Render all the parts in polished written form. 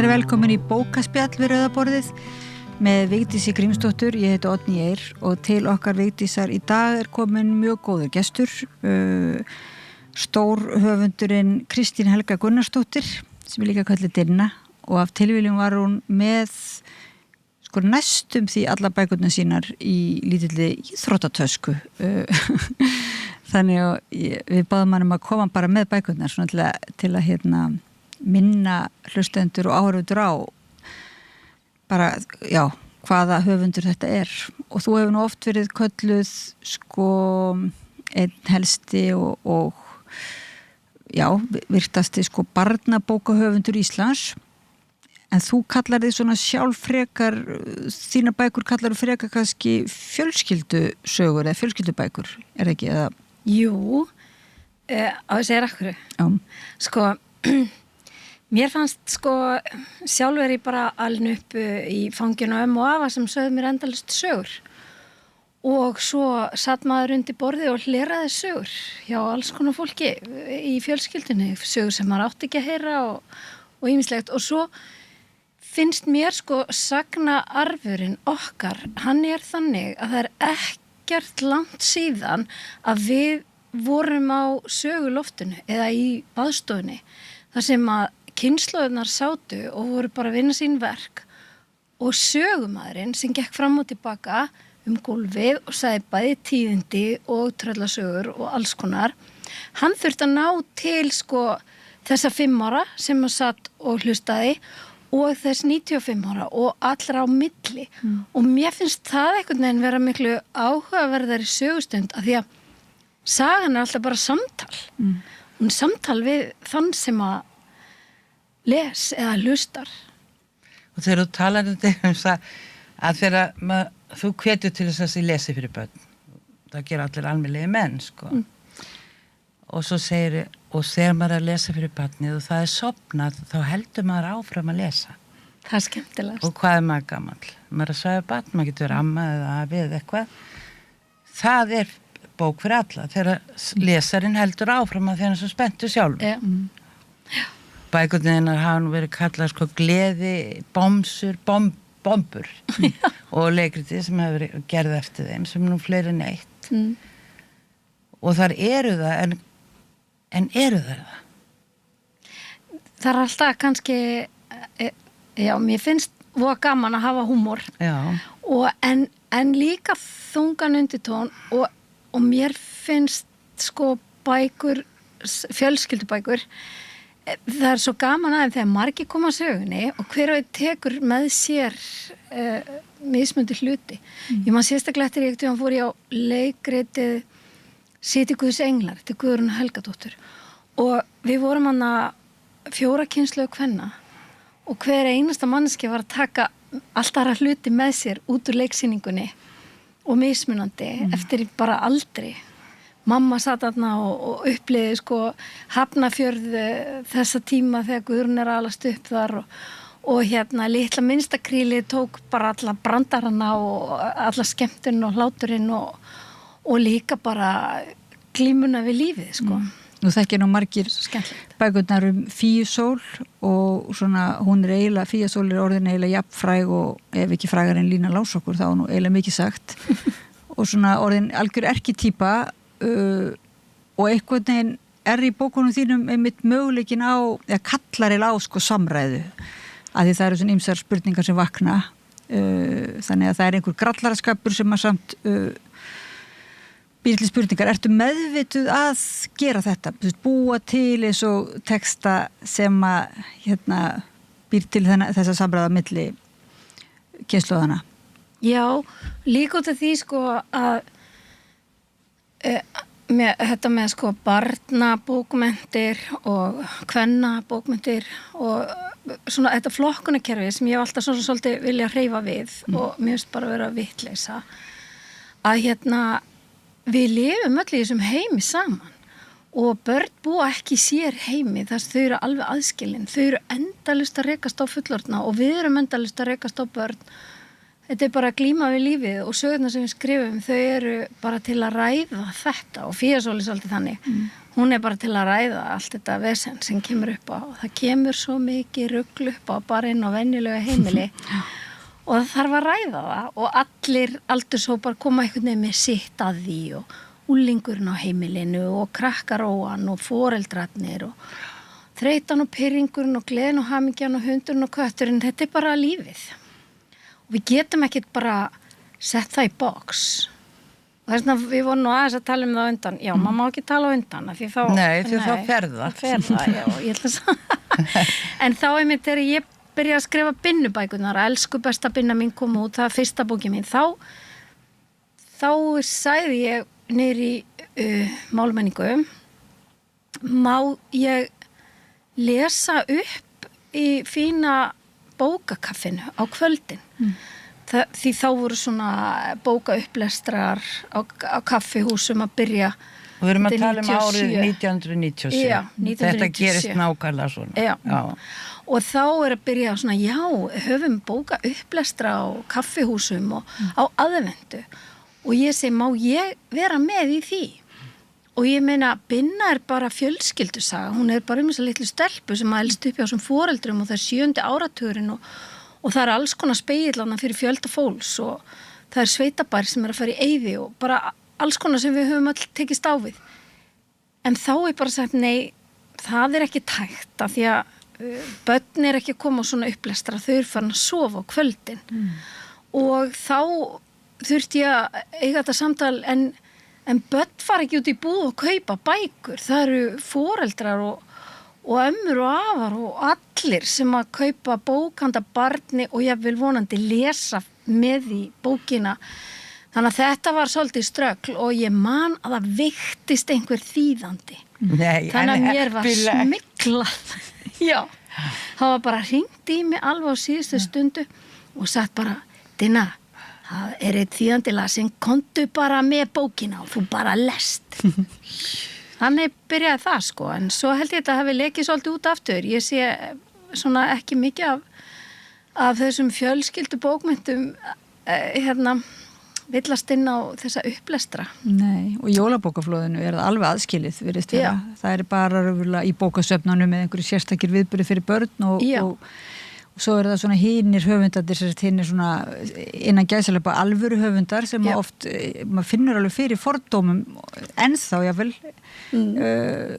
Verið velkomin í bókaspjall við Rauðaborðið með Vigdísi Grímsdóttur. Ég heiti Oddný Eir og til okkar Vigdísar í dag komin mjög góður gestur, stór höfundurinn Kristín Helga Gunnarsdóttir sem líka kallið Dinna, og af tilviljun var hún með næstum því alla bækurnar sínar í lítilli íþróttatösku. Þannig að við báðum hann að koma bara með bækurnar svona til að minna hlustendur og áhorfendur á bara, já, hvaða höfundur þetta er. Og þú hefur nú oft verið kölluð einn helsti og já, virtasti barnabókahöfundur Íslands. En þú kallar þig svona sjálf frekar, þína bækur kallar þú frekar kannski fjölskyldusögur eða fjölskyldubækur, er það ekki? Eða? Jú, á að segja akkur. Já. Mér fannst sjálf er ég bara alin upp í fanginu á og afa sem sögðu mér endalaust sögur. Og svo satt maður undir borði og hleraði sögur hjá alls konar fólki í fjölskyldunni, sögur sem maður átti ekki að heyra og ýmislegt. Og svo finnst mér sagnaarfurinn okkar, hann er þannig að það er ekkert langt síðan að við vorum á söguloftinu eða í baðstofunni þar sem að kynslóðurnar sátu og voru bara að vinna sín verk og sögumadurinn sem gekk fram og tilbaka gólfið og sagði bæði tíðindi og tröllasögur og alls konar, hann þurfti að ná til þessa 5 ára sem að satt og hlustaði og þess 95 ára og allra á milli. Og mér finnst það einhvern veginn vera miklu áhugaverðari sögustund af því að sagan er alltaf bara samtal. Hún er samtal við þann sem að les eða hlustar. Og þegar þú talar þetta að þegar þú hvetur til þess að lesi fyrir börn, það gera allir almennilegi menn, og svo segir, og þegar maður er að lesa fyrir barnið og það er sofnað, þá heldur maður áfram að lesa. Það er skemmtilegast. Og hvað er maður gamall? Maður er að svæfa barn, maður getur verið amma eða afi eða eitthvað. Það er bók fyrir alla, þegar lesarinn heldur áfram að þeir er svo spenntur sjálf. Já. Bækurnar hafa nú verið kallað gleði, bomsur, bombur og leikritið sem hefur verið gerð eftir þeim, sem nú fleiri en eitt. Og þar eru það, en eru það? Það er alltaf kannski, já, mér finnst voða gaman að hafa húmor. Já. En líka þungan undirtón og mér finnst bækur, fjölskyldubækur, það er svo gaman aðeins þegar margir koma að sögunni og hver og einn tekur með sér mismundi hluti. Ég man sérstaklega eftir ég fór ég á leikritið Sitji Guðs englar, þetta Guðrún Helgadóttur. Og við vorum 4 kynslóð kvenna og hver einasta manneskja var að taka allt aðra hluti með sér út úr leiksýningunni og mismunandi eftir bara aldri. Mamma satt þarna og upplifði Hafnarfjörð þessa tíma þegar Guðrún er að alast upp þar og litla minnstakrýli tók bara alla brandarana og alla skemmtun og hláturinn og líka bara glímuna við lífið, Nú þekkja nú margir bækurnar Fíusól og hún er eiginlega, Fíusól er orðin eiginlega jafnfræg og ef ekki frægar en Lína Lásokkur þá nú eiginlega mikið sagt og orðin algjör erkitýpa og einhvern veginn er í bókunum þínum einmitt möguleikin á, eða kallar á samræðu, að því það eru svona ýmsar spurningar sem vakna, þannig að það er einhver grallaraskapur sem að samt býr til spurningar. Ertu meðvituð að gera þetta? Búa til eins og texta sem að býr til þessa samræða milli kynslóðanna? Já, líka út af því að þetta með barnabókmenntir og kvennabókmenntir og þetta flokkunarkerfi sem ég hef alltaf svolítið vilja hreyfa við og mér finnst bara vera vitleysa að við lifum öll í þessum heimi saman og börn búa ekki sér heimi þar sem þau eru alveg aðskilin, þau eru endalaust að rekast á fullorðna og við erum endalaust að rekast á börn þetta bara að glíma við lífið og sögurnar sem við skrifum, þau eru bara til að ræða þetta og Fíasól svolítið þannig. Hún bara til að ræða allt þetta vesen sem kemur upp á og það kemur svo mikið rugl upp á bara inn á venjulega heimili og það þarf að ræða það og allir aldurshópar koma einhvern veginn með sitt að því og úlingurinn á heimilinu og krakkaróan og foreldrarnir og þreytan og pirringurinn og gleðin og hamingjan og hundurinn og kötturinn, þetta bara lífið. Og við getum ekkert bara sett það í box. Og þess að við vorum nú aðeins að tala það á undan. Já, maður má ekki tala á undan. Því þá, þá fer það. Já, ég ætla að En þá einmitt þegar ég byrjaði að skrifa binnubækurnar, elsku besta binna mín kom út, það fyrsta bókin mín, þá sagði ég niður í málmenningu, má ég lesa upp í fína bókakaffinu á kvöldin. Því þá voru svona bókaupplestrar á kaffihúsum að byrja. Og við erum að tala árið 1997. Já, 1997. Þetta gerist nákvæmlega svona. Já. Og þá að byrja svona, já, höfum bókaupplestra á kaffihúsum og á aðvendu. Og ég segi, má ég vera með í því? Og ég meina, Binna bara fjölskyldusaga, hún bara þessa litlu stelpu sem elst upp hjá sem foreldrum og það 7. áratugurinn og það alls konar spegillana fyrir fjölda fólks og það sveitabær sem að fara í eyði og bara alls konar sem við höfum öll tekist á við. En þá bara sagt, nei, það ekki tækt af því að börn ekki að koma á svona upplestra, þau farin að sofa á kvöldin. Og þá þurfti ég að eiga þetta samtal en börn fara ekki út í búð og kaupa bækur. Það eru foreldrar og ömmur og afar og allir sem að kaupa bók handa barni og ég vil vonandi lesa með í bókina. Þannig að þetta var svolítið ströggl og ég man að það veiktist einhver þýðandi. Nei, þannig að mér var smiklað. Já, það var bara hringt í mig alveg á síðustu stundu og sagt bara, Dinna, það eitt þýðandi lasinn, komdu bara með bókina og þú bara lest. Þannig byrjaði það sko, en svo held ég að þetta hafi lekið svolítið út aftur. Ég sé svona ekki mikið af þessum fjölskyldu bókmyndum villast inn á þessa upplestra. Nei, og í jólabókaflóðinu það alveg aðskilið, virðist vera. Það bara í bókasöfnunum með einhverju sérstakir viðburði fyrir börn og svo það svona hinir höfundarnir, hinir svona innan gæðslega alvöru höfundar sem oft, maður finnur alveg fyrir fordómum ennþá, jável,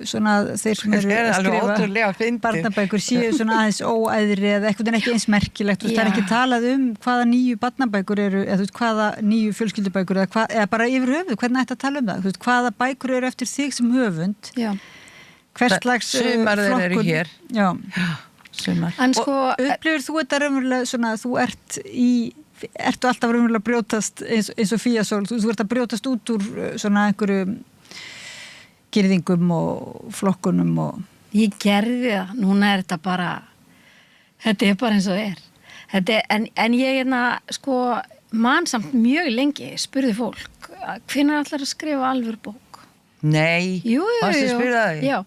svona þeir sem eru að skrifa barnabækur séu svona aðeins óæðri eða eitthvað ekki eins merkilegt, það ekki talað hvaða nýju barnabækur eru, eða hvaða nýju fjölskyldubækur eða bara yfir höfuð, hvernig ætti að tala það, hvaða bækur eru eftir þig sem höfund, hvers slags Sumarðir eru hér. Já. Sumar. Sko, og upplifir þú þetta raunverulega svona, þú ertu alltaf raunverulega að brjótast eins og Fíasól, þú ert að brjótast út úr svona einhverju girðingum og flokkunum og... Ég gerði það, núna þetta bara bara eins og þetta en ég sko man samt mjög lengi, spurði fólk hvenær ætlar að skrifa alvöru bók? Nei, varstu að spyrja það? Já,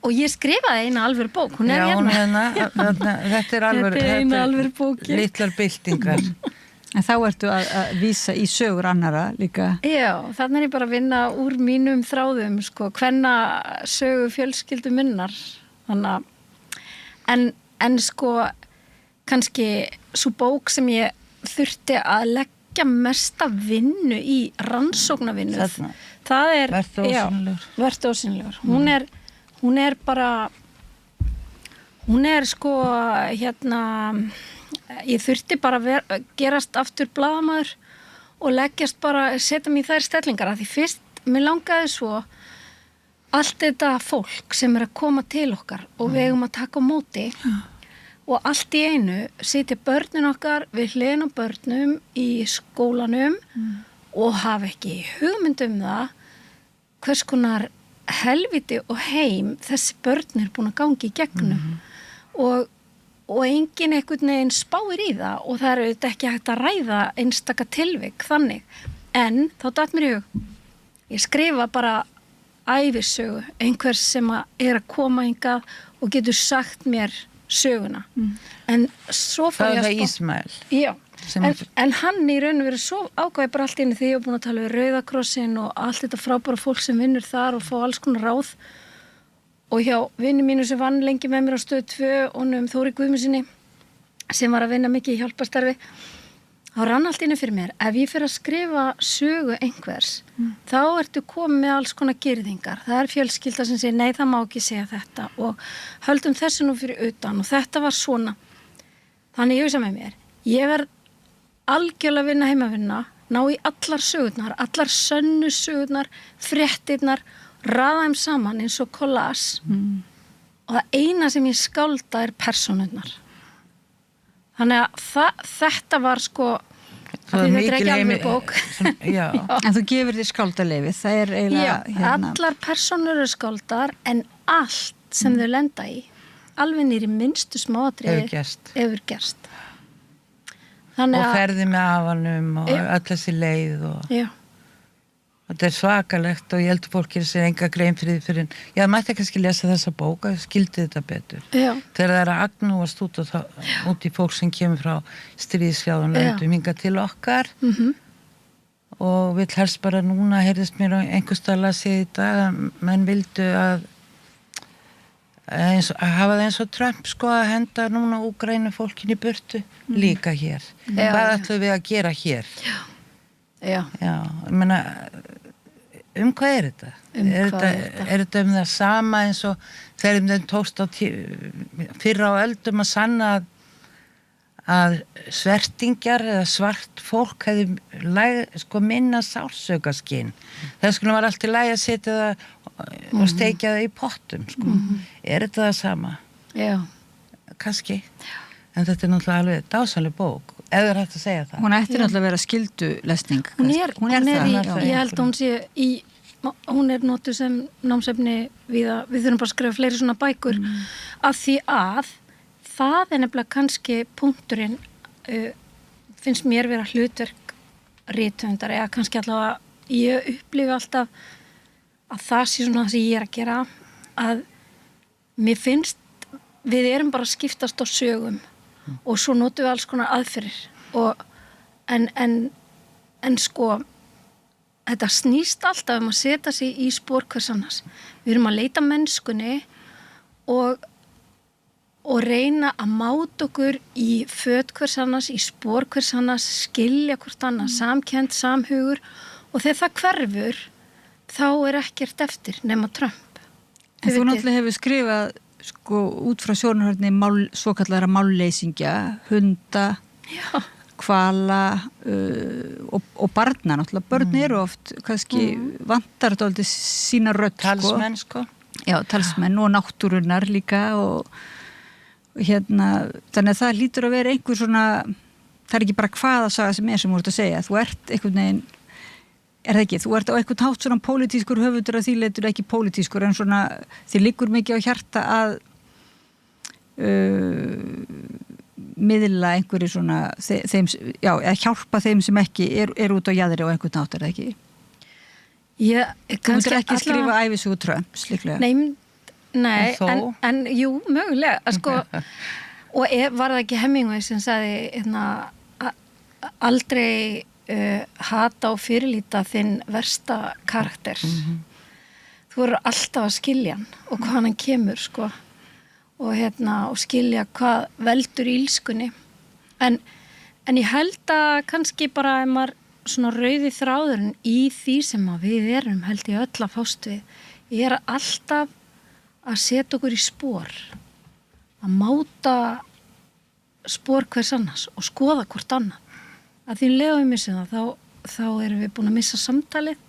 og ég skrifaði eina alvöru bók, hún hérna. Þetta alvöru, eina alvöru bókin. Litlar byltingar. En þá ertu að vísa í sögur annara líka. Já, þannig ég bara að vinna úr mínum þráðum, sko, hvenna sögu fjölskyldu minnar. Þannig en sko, kannski svo bók sem ég þurfti að leggja mesta vinnu í rannsóknarvinnu. Það Vertu ósýnilegur. Hún bara hún sko ég þurfti bara að gerast aftur blaðamaður og leggjast bara, setja mig í þær stellingar að því fyrst, mér langaði svo allt þetta fólk sem að koma til okkar og við eigum að taka á móti og allt í einu sitja börnin okkar við hliðina á börnum í skólanum og hafa ekki hugmynd það hvers konar helviti og heim þessi börn búin að gangi í gegnum og enginn einhvern veginn spáir í það og það auðvitað ekki hægt að ræða einstaka tilvik þannig, en þá datt mér í hug ég skrifa bara ævisögu, einhvers sem að koma hingað og getur sagt mér söguna en svo fór ég það Ísmael. Já, En hann í raun og veru svo ákvæði bara allt inni þegar ég var búin að tala við Rauða krossin og allt þetta frábæra fólk sem vinnur þar og fá alls konar ráð og hjá vinnu mínu sem vann lengi með mér á Stöð 2 og Þóri Guðmundsssyni sem var að vinna mikið í hjálparstarfi þá rann allt inni fyrir mér ef ég fer að skrifa sögu einhvers þá ertu komið með alls konar girðingar það fjölskylda sem segir nei það má ekki segja þetta og höldum þessu nú fyrir utan og þetta var svona þannig ég hugsa með mér ég verð algjörlega að vinna heimavinna ná í allar sögurnar, allar sönnu sögurnar fréttirnar, raða þeim saman eins og kollás og það eina sem ég skálda persónurnar þannig að þetta var sko þetta er ekki alveg bók já. En þú gefur þér skáldaleyfi það eiginlega allar persónur eru skáldar en allt sem þau lenda í alveg nýri minnstu smáatriði hefur gerst Þannig og ferði með afanum og öll þessi leið og þetta svakalegt og ég heldur fólk gerir sér enga grein fyrir já, það mætti kannski lesa þessa bóka skildi þetta betur þegar það að agnúast út í fólk sem kemur frá stríðsfjáðan löndum hingað til okkar og vill helst bara núna heyrðist mér á einhverstað að segja í dag að menn vildu að hafa það eins og Trump sko að henda núna Úkraínu fólkin í burtu líka hér hvað ætlum við að gera hér já, ég meina hvað er þetta? Er þetta það sama eins og þegar þeim tókst fyrr á öldum að sanna að svertingjar eða svart fólk hefði sko minna sársaukaskinn þess vegna var allt í lagi að setja það og steikja það í pottum sko. Er þetta það sama? Já. Kannski. En þetta er náttúrulega alveg dásamleg bók. Ef það er hægt að segja það. Hún ættir náttúrulega að vera skildulesning. Hún er það. Ég held að hún sé hún er notuð sem námsefni við þurfum bara að skrifa fleiri svona bækur af því að það er nefnilega kannski punkturinn finnst mér vera hlutverk rithöfundar eða kannski allavega ég upplifi alltaf að það sé svona það sem ég er að gera að mér finnst við erum bara að skiptast á sögum og svo notum við alls konar aðferðir og en sko þetta snýst alltaf að setja sig í spor hvers annars við erum að leita mennskunni og reyna að máta okkur í föt hvers annars, í spor hvers annars skilja hvort annars, samkennd, samhugur og þegar það hverfur þá er ekkert eftir nema Trump. En þú náttúrulega hefur skrifað sko út frá sjónarhorni svokallara málleysingja, hunda, hvala og barna náttúrulega. Börn eru oft kannski vantar þetta aldrei sína rödd. Talsmenn sko. Já, talsmenn og náttúrunnar líka og þannig að það lítur að vera einhver svona, það er ekki bara hvaða saga sem þú ert að segja, þú ert einhvern veginn er það ekki, þú ert á einhvern hátt svona pólitískur höfundur að því leitur ekki pólitískur en svona þið liggur mikið á hjarta að miðla einhverju svona þeim, að hjálpa þeim sem ekki er út á jaðri á einhvern hátt, er það ekki? Þú myndir ekki skrifa ævisögu Trumps líklega? Nei, en jú, mögulega sko, og var það ekki Hemingway sem sagði aldrei hata og fyrirlíta þinn versta karakter þú verður alltaf að skilja hann og hvað hann kemur sko og og skilja hvað veldur ílskunni en ég held að kannski bara ef maður svona rauði þráðurinn í því sem að við erum held ég öll að fást við ég alltaf að setja okkur í spor að máta spor hvers annars og skoða hvort annað að því leiðum við missum það þá erum við búin að missa samtalið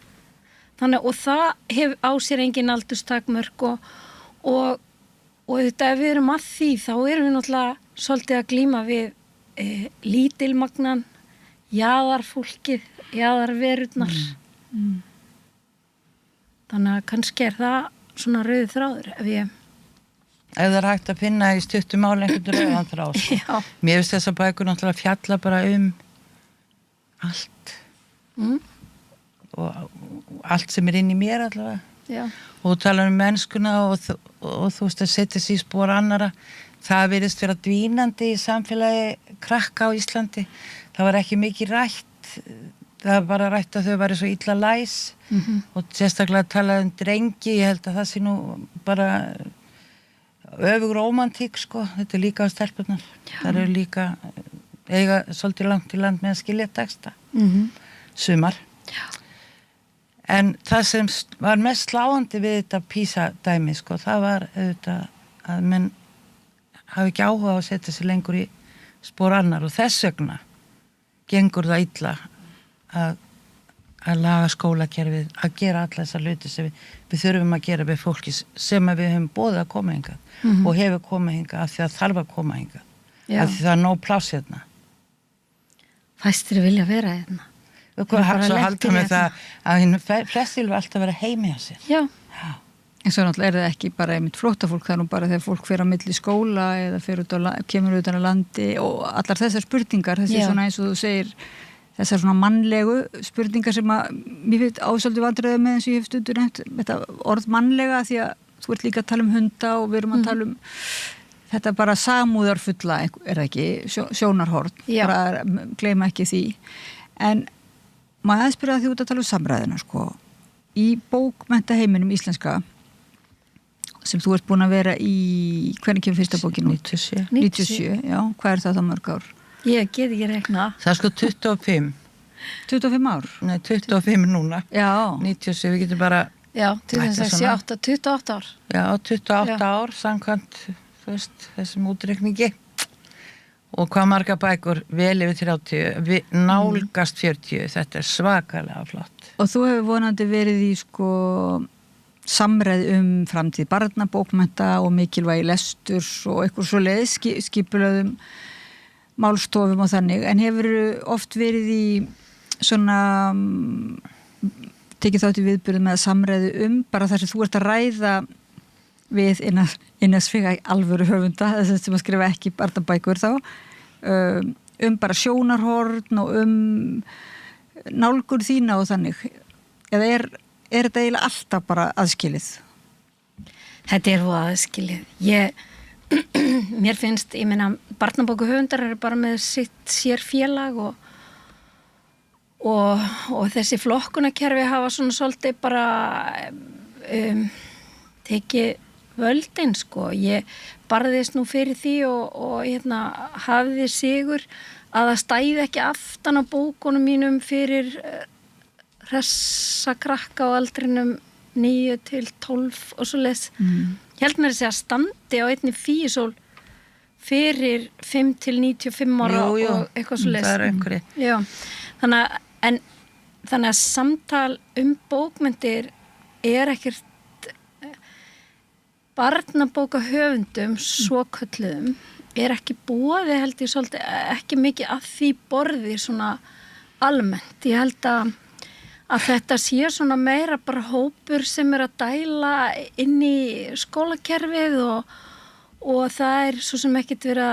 þannig og það á sér engin aldurstakmörk og þetta ef við erum að því þá erum við náttúrulega svolítið að glíma við lítilmagnan jaðarfólkið jaðarverurnar þannig að kannski það svona rauði þráður ef það er hægt að finna í stuttum máli einhvern rauðan þráð sko. Mér finnst þessa bækur náttúrulega fjalla bara allt og allt sem er inn í mér allavega og þú talar mennskuna og þú veist að setja sig í spor annara það virðist vera dvínandi í samfélagi krakka á Íslandi það var ekki mikið rætt, það var bara rætt að þau væri svo illa læs og sérstaklega talaði drengi, ég held að það sé nú bara öfug rómantík sko, þetta líka á stelpunar, það eru líka eiga svolítið langt í land með að skilja texta, sumar. Já. En það sem var mest sláandi við þetta PISA-dæmi, sko, það var auðvitað að menn hafi ekki áhuga á að setja sig lengur í spor annar og þess vegna gengur það illa að laga skólakerfið, að gera alla þessar hluti sem við þurfum að gera við fólki sem við höfum boðið að koma hingað og hefur komið hingað af því að þarf að koma hingað, af því það er nóg pláss hérna. Fæstir vilja vera hérna. Svo halda með það að flestir vilja alltaf vera heimi á sér. Já. En svo náttúrulega það ekki bara einmitt flóttafólk, það nú bara þegar fólk fer á milli skóla eða kemur utan á landi og allar þessar spurningar, þessi svona eins og þú segir, þessar svona mannlegu spurningar sem að mér finnst ásaldið vandræði með eins og ég hef stundur nefnt, þetta orð mannlega því að þú ert líka að tala um hunda og við erum að tala um þetta bara samúðarfulla, er það ekki, sjónarhorn, bara gleyma ekki því. En maður aðspyrja að því út að tala um samræðina, sko. Í bókmenntaheiminum íslenska, sem þú ert búin að vera í, hvernig kemur fyrsta bókin út? 97, já. Hvað er það mörg ár? Ég get ekki rekna. Það er sko 25. 25 ár? Nei, 25 núna. Já. 97, við getum bara... Já, 28 ár. Já, 28 ár, samkvæmt, þú veist, þessum útreikningi. Og hvað marga bækur vel yfir 30, nálgast 40, þetta er svakalega flott. Og þú hefur vonandi verið í sko samræð framtíð barna, bókmennta og mikilvægi lesturs og eitthvað svo leiðis, skipulöðum málstofum og þannig, en hefur oft verið í svona tekið þátt í viðburðum með samræðu bara þar sem þú ert að ræða við innan svega alvöru höfunda, þess að skrifa ekki barnabækur þá, bara sjónarhorn og nálgun þína og þannig. Eða er þetta eiginlega alltaf bara aðskilið? Þetta er aðskilið. Mér finnst, ég meina, barnabókuhöfundar eru bara með sitt sér félag og þessi flokkunarkerfi hafa svona svolítið bara tekið völdin, sko. Ég barðist nú fyrir því og hafði sigur að það stæði ekki aftan á bókunum mínum fyrir hressa krakka á aldrinum 9 til 12 og svo leys. Ég held mér að segja standi á einni físól fyrir 5 til 95 ára og eitthvað svo leys. Það er einhverju. Já, þannig að samtal bókmenntir er ekkert barnabókahöfundum svo kölluðum er ekki boði, held ég svolítið, ekki mikið að því borði svona almennt. Ég held að þetta sé svona meira bara hópur sem er að dæla inn í skólakerfið og það er svo sem ekkert verið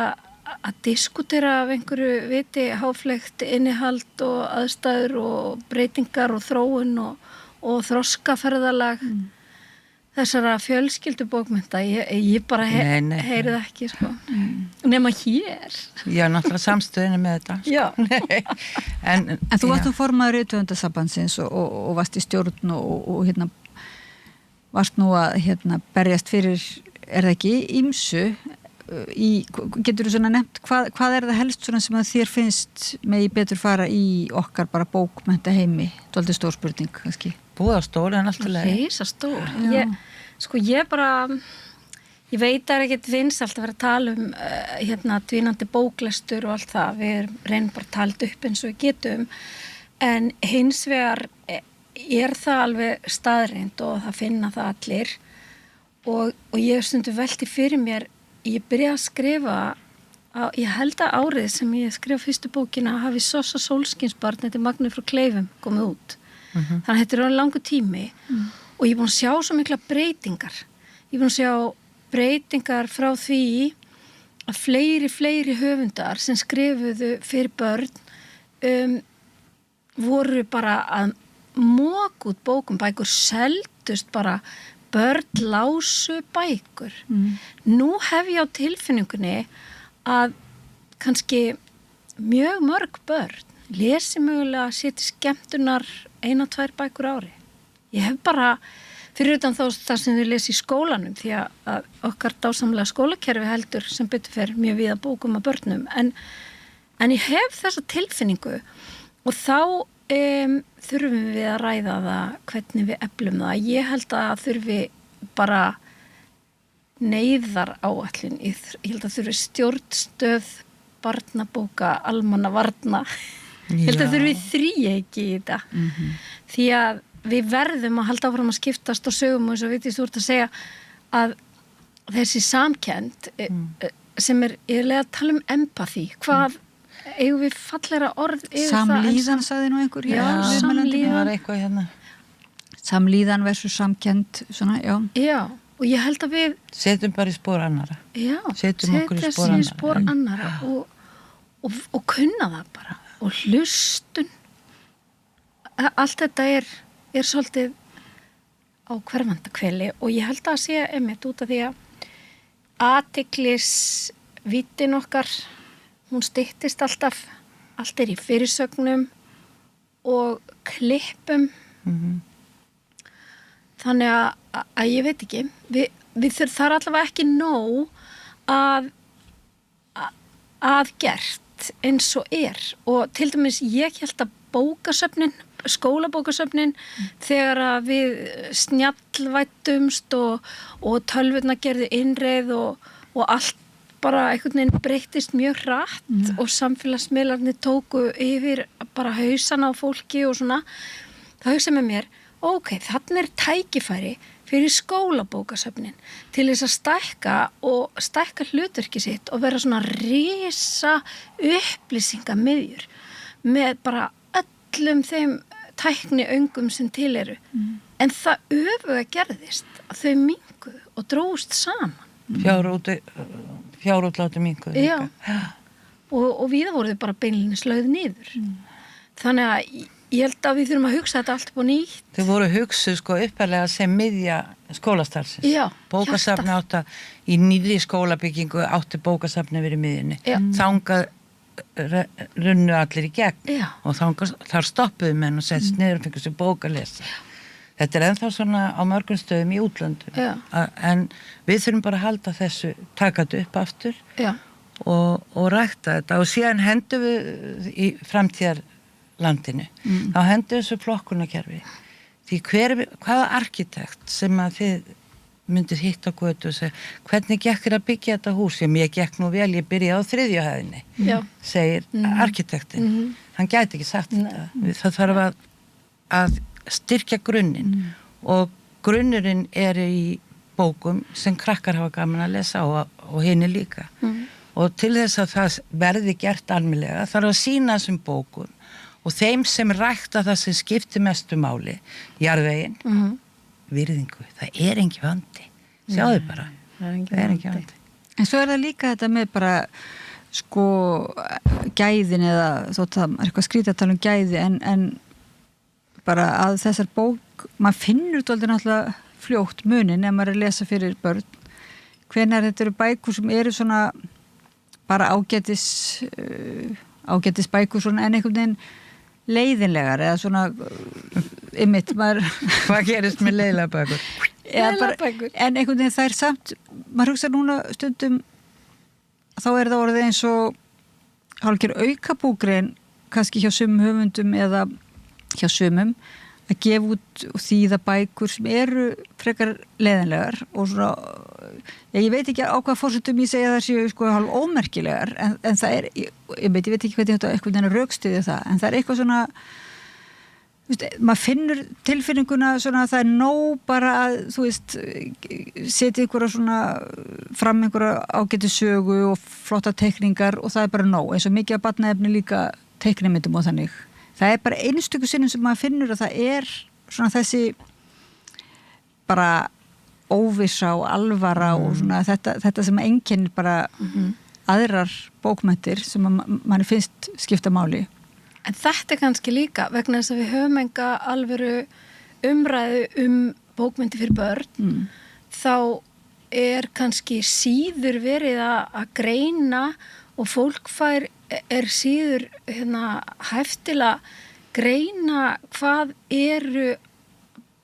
að diskutera af einhverju viti háflegt innihald og aðstæður og breytingar og þróun og þroskaferðalag þessara fjölskyldubókmynda. Ég bara heyri það ekki, sko. Nema hér. Já, náttúrulega samstöðinu með þetta. Já. En þú varst nú formaður rithöfundasambandsins og varst í stjórn og varst nú að berjast fyrir, er það ekki, ýmsu getur þú svona nefnt, hvað er það helst svona sem að þér finnst megi betur fara í okkar bara bókmennta heimi? Dálítið stór spurning, kannski. Búða stór en alltaf leið. Reisa stór. Ég veit að það er ekkert vinsælt að vera að tala dvínandi bóklestur og allt það. Við reynum bara að tala upp eins og við getum. En hins vegar er það alveg staðreind og það finna það allir. Og ég stundu velti fyrir mér, ég byrjaði að skrifa, ég held að árið sem ég skrifa fyrstu bókina hafi Sossa Sólskinsbarn, þetta er Magnur frá Kleifum, komið út. Þannig að þetta er langur tími og ég er búin að sjá svo mikla breytingar. Ég er búin að sjá breytingar frá því að fleiri höfundar sem skrifuðu fyrir börn voru bara að moka út bækur seldust bara börn lásu bækur. Nú hef ég á tilfinningunni að kannski mjög mörg börn lesi mögulega sér til skemmtunar 1-2 bækur á ári. Ég hef bara, fyrir utan þá það sem við lesi í skólanum, því að okkar dásamlega skólakerfi heldur sem betur fer mjög víða bókum að börnum, en ég hef þessa tilfinningu og þá þurfum við að ræða það hvernig við eflum það. Ég held að þurfi bara neyðar áætlun, ég held að þurfi stjórnstöð barnabóka, almannavarna, ég held að þurfi þríeyki í þetta, því að við verðum að halda áfram að skiptast og sögum og eins og vitið þú ert að segja að þessi samkennd sem ég lega að tala um empathy, hvað eigum við fallegra orð yfir Samlíðan, sagði nú einhver. Já, samlíðan. Það var eitthvað hérna. Samlíðan versus samkennd, svona, já. Já, og ég held að við Setjum bara í spor annara. Já, Setjum okkur í spor setja annara. í spor annara og kunna það bara og hlustun. Allt þetta er svolítið á hverfandakveli og ég held að sé einmitt út af því að athyglisvíddin okkar, hún styttist alltaf, allt í fyrirsögnum og klippum. Þannig að ég veit ekki, það er allavega ekki nóg að gert eins og og til dæmis ég held að bókasöfnin, skólabókasöfnin, þegar að við snjallvættumst og tölvurnar gerðu innreið og allt bara einhvern veginn breyttist mjög hratt og samfélagsmiðlarnir tóku yfir bara hausana á fólki og svona, það hugsa með mér, ok, þarna tækifæri fyrir skólabókasöfnin til þess að stækka hlutverki sitt og vera svona risa upplýsingamiðjur með bara öllum þeim tækni öngum sem til eru. En það öfuga gerðist að þau minnkuðu og dróst saman. Fjárútláti minnkuðu. Já, og við voru þau bara beinlinnis lögð niður. Þannig að ég held að við þurfum að hugsa þetta allt upp og nýtt. Þau voru hugsuð upphaflega sem miðja skólastarfsins. Já, bókasafni í nýrri skólabyggingu átti bókasafni verið miðjunni. Þangað runnu allir í gegn og þar stoppuðu menn og settist niður og fengur sér bók að lesa. Þetta ennþá svona á mörgum stöðum í útlöndum. En við þurfum bara að halda þessu, taka þetta upp aftur og rækta þetta og síðan hendum við í framtíðarlandinu. Þá hendum við þessu flokkunarkerfi. Því hvaða arkitekt sem að þið myndir hitta á götu og segja, hvernig gekk þér að byggja þetta hús? Ég gekk nú vel, ég byrjaði á 3. hæðinni, segir arkitektin. Hann gæti ekki sagt þetta. Það þarf að styrkja grunninn og grunnurinn í bókum sem krakkar hafa gaman að lesa og hinni líka. Og til þess að það verði gert almennilega þarf að sýna þessum bókum og þeim sem rækta það sem skiptir mestu máli, jarðveginn, virðingu, það engin vandi. Sjáðu bara, það engin vandi. En svo það líka þetta með bara gæðin eða þótt það eitthvað skrítið að tala um gæði en bara að þessar bók, maður finnur þetta náttúrulega fljótt munin ef maður lesa fyrir börn. Hvenær þetta eru bækur sem eru svona bara ágætis bækur svona en einhvern veginn leiðinlegar eða svona einmitt maður hvað gerist með leiðilega bækur? En einhvern veginn það samt maður hugsa núna stundum þá það orðið eins og hálfgerð aukabúgrein kannski hjá sumum höfundum eða hjá sumum að gefa út og þýða bækur sem eru frekar leiðinlegar og svona ég veit ekki á hvað forsendum ég segja það séu hálf ómerkilegar en það ég veit ekki hvernig þetta eitthvað rökstyðja það en það eitthvað svona maður finnur tilfinninguna svona það nóg bara að þú veist setja einhverja svona fram einhverja ágæti sögu og flotta teikningar og það bara nóg eins og mikið að barnaefni líka teiknimyndum og þannig það bara einstöku sinnum sem maður finnur að það svona þessi bara óvissa og alvara og svona þetta sem einkennir bara aðrar bókmenntir sem manni finnst skipta máli. En þetta kannski líka vegna þess að við höfum enga alvöru umræðu bókmenntir fyrir börn þá kannski síður verið að greina og fólk fær síður hæft til að greina hvað eru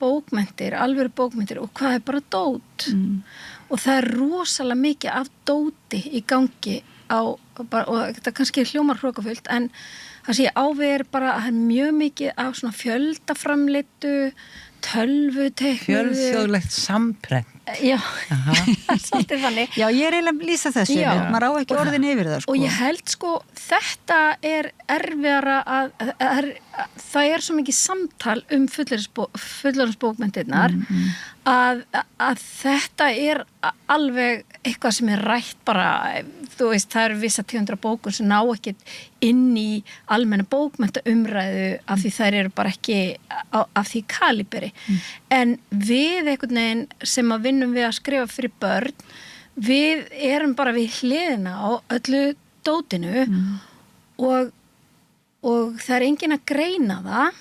bókmenntir, alvöru bókmenntir og hvað bara dót. Og það rosalega mikið af dóti í gangi og þetta kannski hljómar hrókafullt, en það sé ávið bara að það mjög mikið af svona fjöldaframleitu, tölvuteiknuðu. Fjölþjóðlegt samprent. Já, svolítið þannig. Já, ég eiginlega að lýsa þessu, maður á ekki orðin yfir það, sko. Og ég held, þetta erfiðara það svo mikið samtal fullorðinsbókmenntirnar að þetta alveg eitthvað sem rætt bara, þú veist, það vissa 200 bókur sem ná ekki inn í almenna bókmenntaumræðu af því þær eru bara ekki af því kaliberi. En við einhvern veginn sem að vinnum við að skrifa fyrir börn, við erum bara við hliðina á öllu dótinu og það enginn að greina það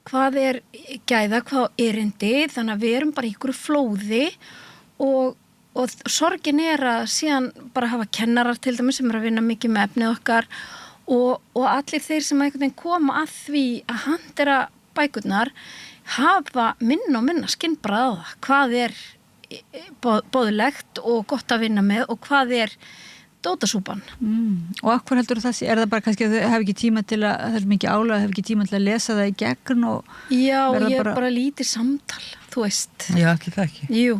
hvað gæða, hvað erindi, þannig að við erum bara í einhverju flóði og sorgin að síðan bara hafa kennarar til dæmis sem að vinna mikið með efnið okkar og allir þeir sem einhvern veginn koma að því að handera bækurnar hafa minna og minna skinnbragð á það hvað boðlegt og gott að vinna með og hvað dótasúpan. Og akkur heldur það það bara kannski að þau hafa ekki tíma til að það mikið álag, hafa ekki tíma til að lesa það í gegn og já, ég bara lítið samtal, þú veist. Já, ekki það ekki. Jú,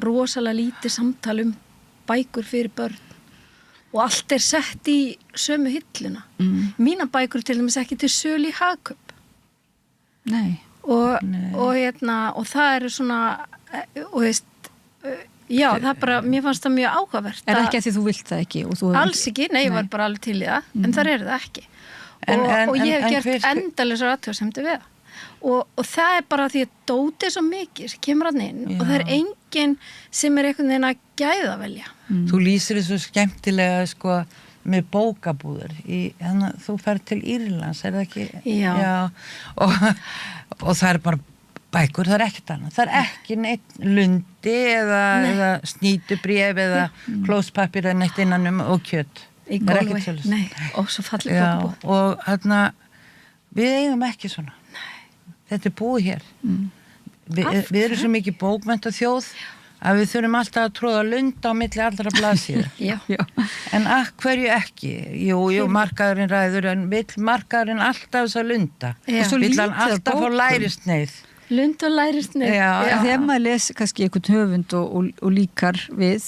rosalega lítið samtal bækur fyrir börn og allt sett í sömu hilluna. Mína bækur til dæmis ekki til sölu í Hagkaup. Nei. Og það svona og veist já, það bara, mér fannst það mjög áhugavert. Það ekki að því þú vilt það ekki? Alls ekki, nei, ég var bara alveg til í það, en þar það ekki. Og ég hef gert endalausar athugasemdir við það. Og það bara því að dóti svo mikið sem kemur að inn og það enginn sem einhvern veginn að gæða velja. Þú lýsir þessu skemmtilega, með bókabúður. Þú ferð til Írlands, það ekki? Já. Og það bara bækur, það ekkert annað. Það ekki neitt lundi eða snýtubréf eða klóspapir eða neitt innanum og kjöt. Í Galway, nei, og svo fallið bókabúð. Og við eigum ekki svona. Nei. Þetta búið hér. Við erum svo mikið bókmennt og þjóð að við þurfum alltaf að tróða lunda á milli allra blaðsíður. Já. En hverju ekki? Jú, markaðurinn ræður, en vill markaðurinn alltaf þess að lunda. Vill hann alltaf fá lærisneið. Lund og lærisneið. Já. Þegar maður les kannski einhvern höfund og líkar við,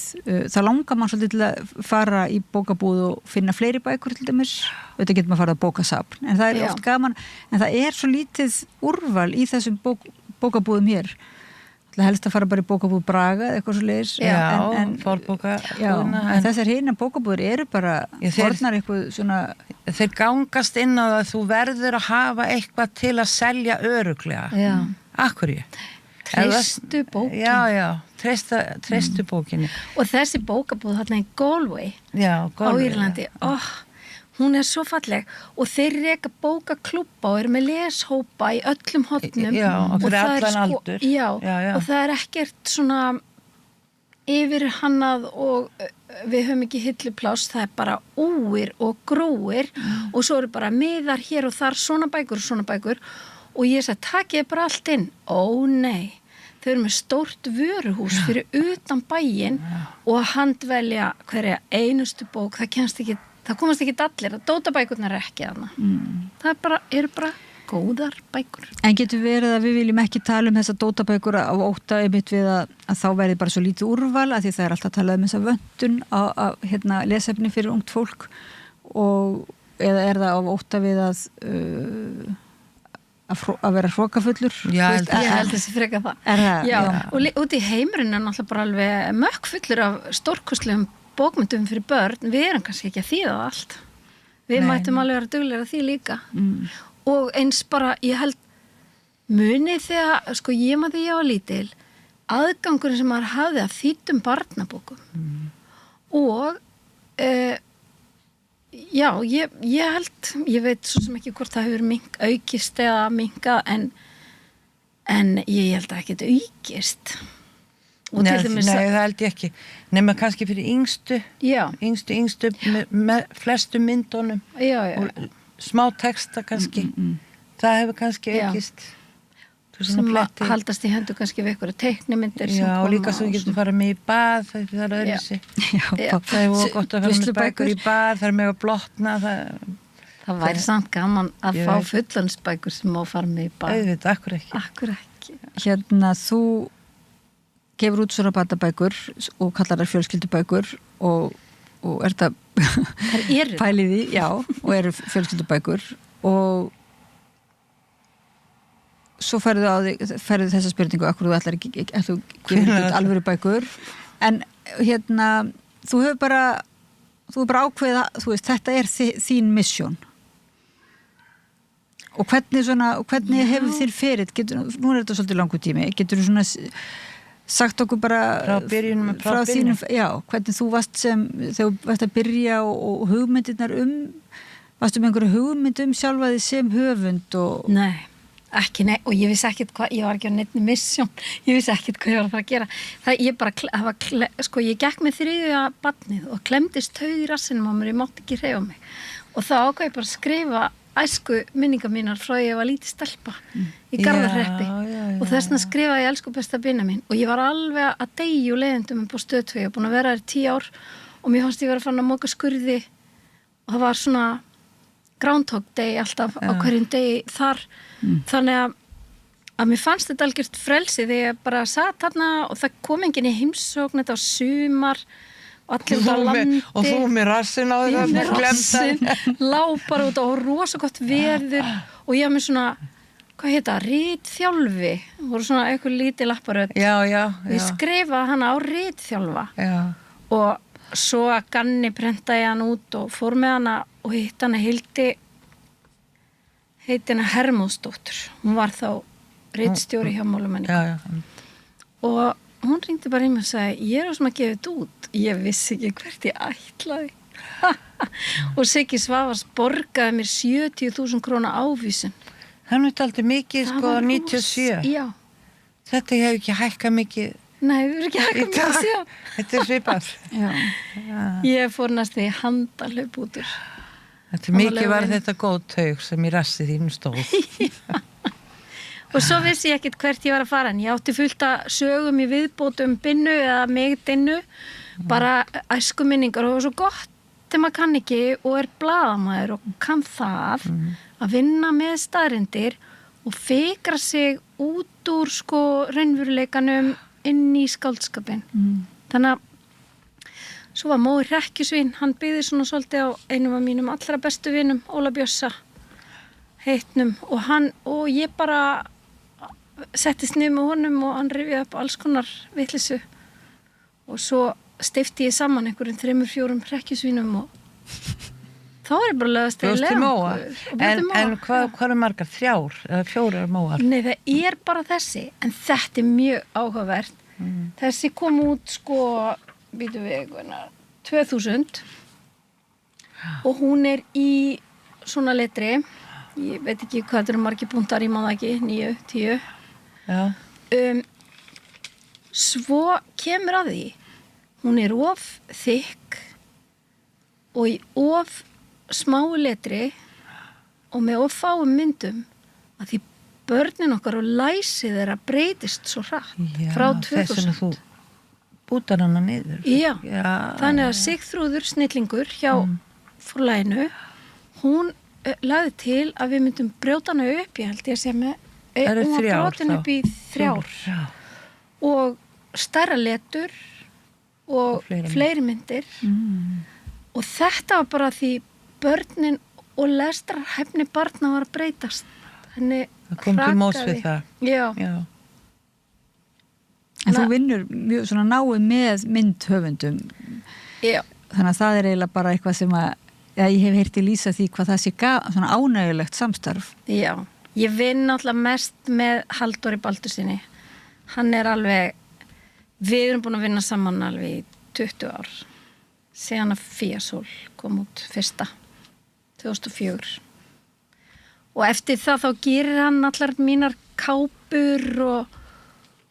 þá langar maður svolítið til að fara í bókabúð og finna fleiri bækur til dæmis. Þetta getur maður að fara að bókasafn. En það oft gaman, en það svo lítið úrval í þessum bókabúðum hér. Það helst að fara bara í bókabúð Braga eða eitthvað svo leiðis. Já, fórbóka. En þessar hina bókabúður eru bara fornar eitthvað svona. Þeir gangast inn á það að þú verður að hafa eitthvað til að selja örugglega. Já. Akkurju? Treystu bókin. Já, treystu bókinni. Og þessi bókabúð þarna í Galway á Írlandi, hún svo falleg og þeir reka bókaklúbba og með leshópa í öllum hornum. Já, og fyrir allan aldur. Já, og það ekkert svona yfirhannað og við höfum ekki hillupláss, það bara úir og gróir og svo eru bara miðar hér og þar svona bækur og ég sagði, takið bara allt inn. Ó nei, þau eru með stórt vöruhús fyrir utan bæinn og að handvelja hverja einustu bók, það komast ekki allir, að dótabækurnar ekki þarna. Það eru bara góðar bækur. En getur verið að við viljum ekki tala þessa dótabækur á ótta einmitt við að þá verði bara svo lítið úrval að því það alltaf talað þessa vöntun á lesefni fyrir ungt fólk eða það á ótta við að vera hrokafullur? Já, ég held þessi freka það. Já, og út í heimurinn náttúrulega bara alveg mökkfullur af stórkostlegum bókmyndum fyrir börn, við erum kannski ekki að þýða allt. Við mættum alveg vera duglegir að því líka. Og eins bara, ég held munið þegar, ég maður því ég var lítil, aðgangurinn sem maður hafði að þýddum barnabókum. Og já, ég held, ég veit svo sem ekki hvort það hefur aukist eða minkað, en ég held að ekkert aukist. Og Nei, til dæmis það held ég ekki. Nema kannski fyrir yngstu með flestu myndunum og smá texta kannski. Það hefur kannski aukist. Sem haldast í hendur kannski við einhverja teiknimyndir. Já, og líka svo getur farað með í bað, það er öðruvísi. Það er gott að fara með bækur í bað, það er með að blotna. Það væri samt gaman að fá fullorðinsbækur sem má fara með í bað. Auðvitað, akkur ekki. Þú gefur út svona barnabækur og kallar þær fjölskyldubækur og er það pælið í, já, og eru fjölskyldubækur og svo ferðu þessa spurningu akkur þú ætlar ekki að þú gefur út alvöru bækur en þú hefur bara ákveðið að þetta er þín misjón og hvernig hefur þér ferið nú er þetta svolítið langur tími getur þú svona sagt okkur bara frá þínum hvernig þú varst þegar þú varst að byrja og hugmyndirnar varstu með einhverju hugmynd sjálfa þig sem höfund Nei, ekki nei og ég vissi ekkert hvað, ég var ekki á neinni misjón ég vissi ekkert hvað ég var að fara að gera ég gekk með 3. barnið og klemdist taug í rassinum á mér, ég mátti ekki hreyfa mig og þá ákvað ég bara að skrifa æsku minningar mínar frá ég var lítið stelpa í Garðarhreppi og þess vegna skrifaði ég elsku besta Benjamin og ég var alveg að deyja úr leiðindum upp á Stöð 2, ég var búin að vera þar í 10 ár og mér fannst ég vera farin að moka skurði og það var svona Groundhog Day alltaf á hverjum degi þar þannig að mér fannst þetta algjört frelsi þegar ég bara satt þarna og það kom enginn í heimsókn þetta var sumar og allir út á landi og þú með rassin á þér með rassin, lá bara út og rosa gott verður og ég með svona hvað heita, ritþjálfi voru svona eitthvað lítið lapparöð ég skrifaði hana á ritþjálfa og svo að Ganni prentaði hann út og fór með hana og hitt hana heiti hana Hermóðsdóttur hún var þá ritstjóri hjá Málumenningu og hún ringdi bara í mig og sagði ég er sem að gefa þetta út ég vissi ekki hvert ég ætlaði og Siggi Svavars borgaði mér 70.000 króna ávísun það er aldrei mikið sko 97 þetta hefur ekki hækkað mikið nei, við erum ekki hækkað mikið síðan þetta er svipað ég fór næst því handalöp útur þetta mikið var þetta góð taug sem í rassi þínu stóð og svo vissi ég ekkert hvert ég var að fara en ég átti fullt að sögum í viðbótum Binnu eða mig Dinnu bara æskuminningar og það var svo gott þegar maður kann ekki og er blaðamaður og kann það að vinna með staðreyndir og fikra sig út úr sko raunveruleikanum inn í skáldskapin þannig að svo var Mói Hrekkjusvín hann byggði svona svolítið á einum af mínum allra bestu vinum Óla Bjössa heitnum og ég bara settist niður með honum og hann rifjaði upp alls konar vitleysu og svo stifti ég saman einhverjum 3-4 hrekkjusvínum og þá er ég bara lögast að lega en hvað er margar? 3 eða 4 móar? Nei, það er bara þessi en þetta er mjög áhugavert þessi kom út sko 2000 og hún er í svona letri ég veit ekki hvað þetta eru margir punktar ég má það ekki, 9, 10 svo kemur að því hún er of þykk og í of smáu letri og með of fáum myndum að því börnin okkar og læsi þeirra breytist svo hratt frá 2000 bútar hana niður þannig að Sigþrúður snillingur hjá Forlaginu hún lagði til að við myndum brjóta hana upp ég held ég að segja með hún var brotin upp í 3 og stærra letur og fleiri myndir og þetta var bara því börnin og lestrarhæfni barna var að breytast henni það kom til móts við það en þú vinnur mjög svona náið með myndhöfundum þannig að það er eiginlega bara eitthvað sem að ég hef heyrt í lýsa því hvað það sé svona ánægulegt samstarf ég vinn náttúrulega mest með Halldóri Baldursinni hann er alveg við erum búin að vinna saman alveg í 20 ár síðan að Fíasól kom út fyrsta 2004 og eftir það þá gerir hann allar mínar kápur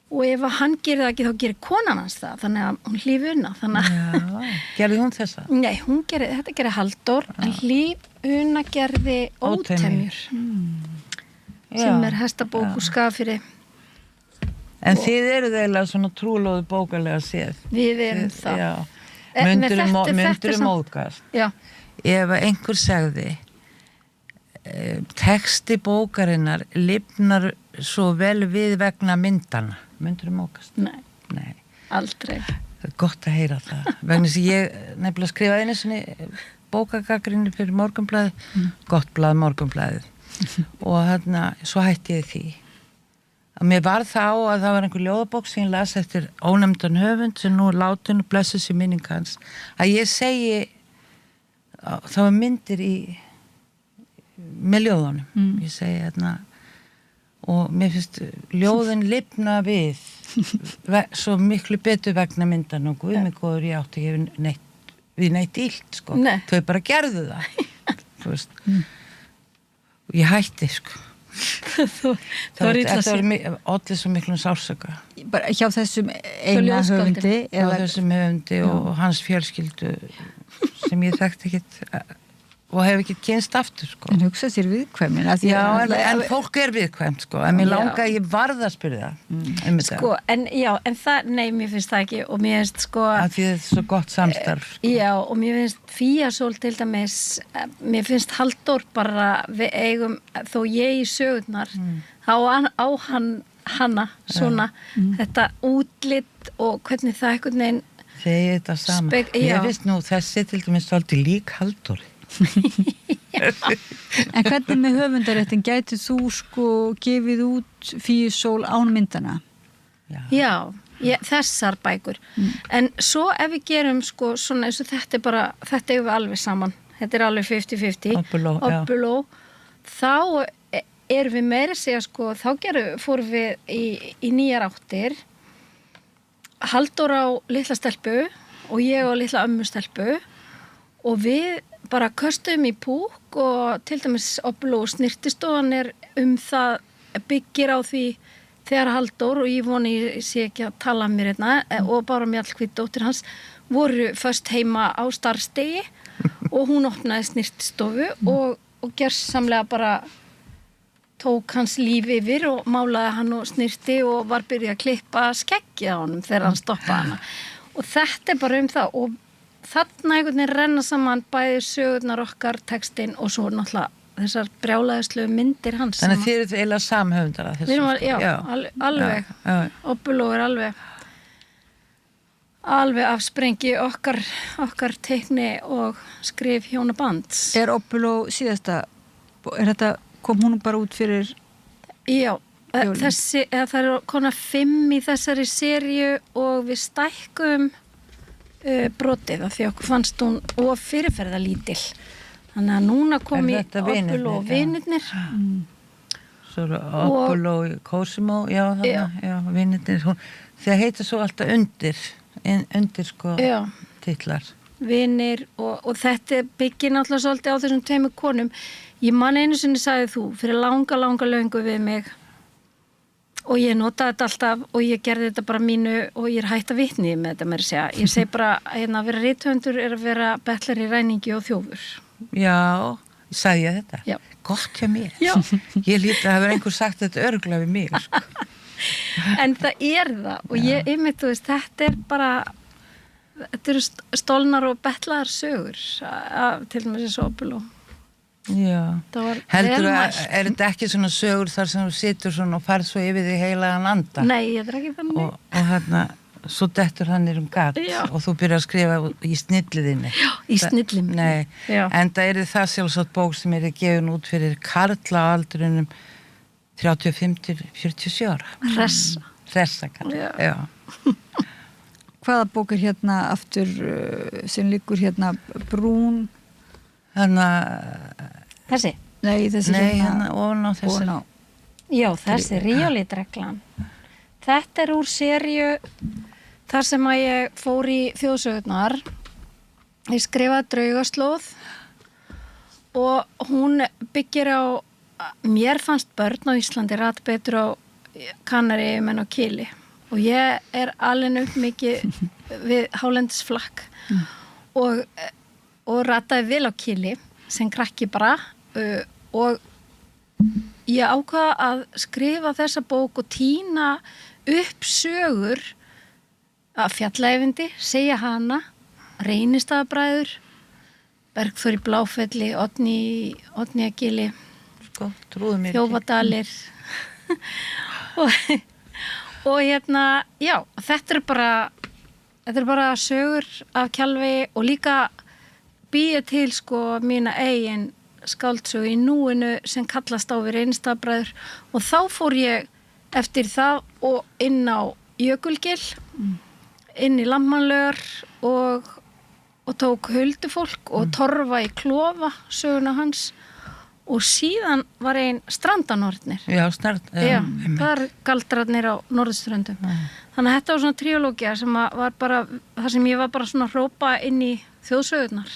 og ef að hann gerir það ekki þá gerir konan hans það, þannig að hún Hlíf Una þannig að Gerði hún þessa? Nei, þetta gerir Halldór en Hlíf Una gerði Ótemjur sem hestabók úr Skagafirði. En þið eruð eiginlega svona trúlóðu bókarlega séð. Við erum það. Já. Myndur móðgast. Já. Ef einhver segði texti bókarinnar lifnar svo vel við vegna myndana. Myndur móðgast? Nei. Aldrei. Það er gott að heyra það. Vegna þess að ég nefnilega skrifaði einu svona bókagagnrýni fyrir Morgunblaðið, gott blað Morgunblaðið. Og þarna, svo hætti ég því. Að mér var þá að það var einhver ljóðabók sem ég las eftir ónefndan höfund sem nú er látin og blessuð sér minning hans að ég segi það var myndir með ljóðunum ég segi hérna og mér finnst ljóðin lifna við svo miklu betur vegna myndan og guð mig góður ég átti ekki við neitt illt sko þau bara gerðu það þú veist og ég hætti sko það var allir svo miklum sársöka bara hjá þessum eina höfundi hjá þessum höfundi og hans fjölskyldu sem ég þekkti ekkit og hef ekki kynst aftur sko. En hugsa sér viðkvæmin en fólk viðkvæmt sko en mér langa ég varð að spyrja sko, en það, nei, mér finnst það ekki og mér finnst sko að því þetta er svo gott samstarf sko. Já, og mér finnst Fíasól til dæmis mér finnst Halldór bara við eigum, þó ég í sögurnar þá á hanna svona, þetta útlit og hvernig það einhvern veginn þegar þetta saman ég finnst nú þessi til dæmis svolítið lík Halldóri En hvernig með höfundaréttin gæti þú sko gefið út Fíasól án myndana? Já, þessar bækur en svo ef við gerum sko svona eins og þetta er bara, þetta er við alveg saman þetta er alveg 50-50 Oppuló þá erum við meira að segja sko þá fórum við í nýjar áttir Halldór á litla stelpu og ég á litla ömmu stelpu og við bara köstum í púk og til dæmis Oppuló snirtistofan er það byggir á því þegar Halldór og ég voni ég sé ekki að tala mér hérna og bara Mjallhvít dóttir hans voru först heima á starfsdegi og hún opnaði snirtistofu og gjörsamlega bara tók hans líf yfir og málaði hann og snirti og var byrjað að klippa skeggið á honum þegar hann stoppaði hana og þetta er bara það og þarna einhvern veginn renna saman bæði sögurnar okkar, textinn og svo náttúrulega þessar brjálæðislu myndir hans. Þannig að þið eru eiginlega samhöfundar að þessu. Alveg. Oppuló er alveg afsprengi okkar teikni og skrif hjónabands. Er Oppuló síðasta, kom hún bara út fyrir? Já, það eru konar 5 í þessari seríu og við stækkum brotið af því okkur fannst hún og fyrirferða lítil þannig að núna kom í Oppuló og vinirnir svo Oppuló og Cosimo já, vinirnir þeir heita svo alltaf undir sko titlar vinir og þetta byggir náttúrulega svolítið á þessum 2 konum ég man einu sinni sagði þú fyrir langa löngu við mig og ég notaði þetta alltaf og ég gerði þetta bara mínu og ég er hætt að vitni með þetta með að segja. Ég segi bara að vera rithöfundur er að vera betlar í ræningi og þjófur. Já, sagði ég þetta? Já. Gott hjá mér. Já. Ég líti að hafa einhver sagt þetta örugglega við mig. Sko. En það er það og ég einmitt, þú veist, þetta er bara, þetta eru stolnar og betlaðar sögur til dæmis þessu Oppuló. Já, heldur að er þetta ekki svona sögur þar sem þú situr svona og farð svo yfir því heilagan anda? Nei, ég er ekki þannig. Og hérna, svo dettur hann gat og þú byrjar að skrifa í snilliðinni. Já, í snillinni. Nei, en það er það sjálfsagt bók sem er gefin út fyrir karla á aldrinum 35-47 ára. Hressa karla, já. Hvaða bók er hérna aftur sem liggur hérna brún? Þessi? Nei, hérna ofan á þessi. Já, þessi Ríólítreglan. Þetta er úr seríu þar sem að ég fór í þjóðsögurnar. Ég skrifaði Draugaslóð og hún byggir á, mér fannst börn á Íslandi rætt betur á Kanaríeyjum en á Kili og ég alin upp mikið við hálendisflakk og rataði vel á kili sem krakki bara og ég ákvaða að skrifa þessa bók og tína upp sögur að Fjallaeyvindi, segja hana, Reynistaðabræður, Bergþór í Bláfelli, Oddný að Gili, sko, trúðu mér Þjófadalir og já, þetta er bara sögur af Kjalvegi og líka býja til sko mína eigin skáldsögu í núinu sem kallast á við Reynistaðabræður og þá fór ég eftir það og inn á Jökulgil, inn í Landmannlaugar og tók Huldufólk og Torfa í Klofa, söguna hans og síðan var ein Strandanornir. Já, það er galdrarnir á Norðurströndum. Þannig að þetta var svona tríológía sem var bara, það sem ég var bara svona að hrópa inn í þjóðsögurnar.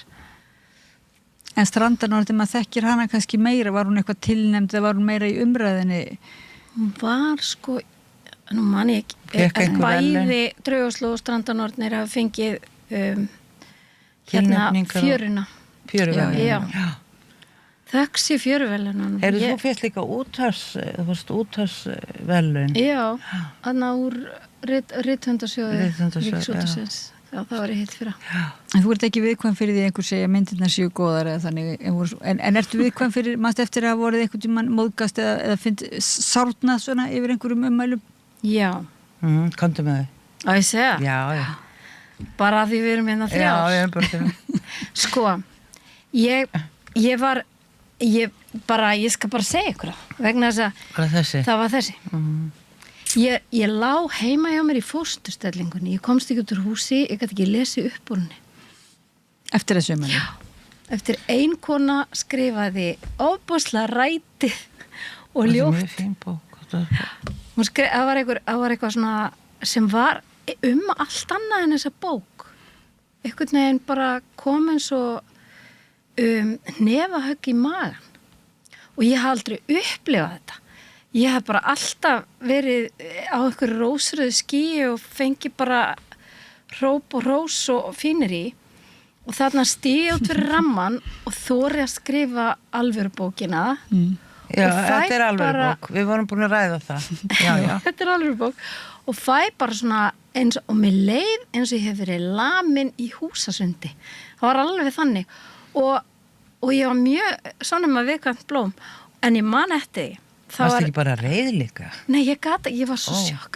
En Strandanornir, maður þekkir hana kannski meira, var hún eitthvað tilnefnd eða var hún meira í umræðinni? Hún var sko, nú man ég ekki, bæði Draugaslóð og Strandanornir hafa fengið fjöruna. Fjöruverðina. Já. Þökks í fjöruverðinunum. Þú fyrst líka útvarsverðlun? Já, þarna úr rithöndasjóði Ríkisútvarpsins. Já, það var ég heilt fyrir. En þú ert ekki viðkvæm fyrir því einhver segja myndirnar séu góðar eða þannig, en ertu viðkvæm fyrir, mannst eftir að voruð einhvern tímann móðgast eða sárnað svona yfir einhverjum ummælum? Já. Komdu með þau. Á ég segja? Já. Bara því við erum hérna þrjár. Já, við erum bara þrjár. Sko, ég skal bara segja ykkur vegna þess að það var þessi. Ég lá heima hjá mér í fósturstellingunni, ég komst ekki út úr húsi, ég gæti ekki lesið upp úr henni. Eftir þessu ummæli? Já, eftir ein kona skrifaði ofboðslega rætið og ljótt. Það er mjög fín bók. Það var eitthvað svona sem var allt annað en þessa bók. Einhvern veginn bara kom eins og nefahögg í magan og ég hafði aldrei upplifað þetta. Ég hef bara alltaf verið á einhverju rósröðu skýi og fengi bara hróp og rós og fínir í og þarna stíði út fyrir ramman og þori að skrifa alvörubókina. Já, þetta er alvörubók. Við vorum búin að ræða það. Já. Þetta er alvörubók og fæ bara svona eins og mér leið eins og ég hef verið lamin í Húsasundi. Það var alveg þannig og ég var mjög svona með viðkvæmt blóm en ég man eftir því. Varst ekki bara reið líka? Nei, ég var svo sjokk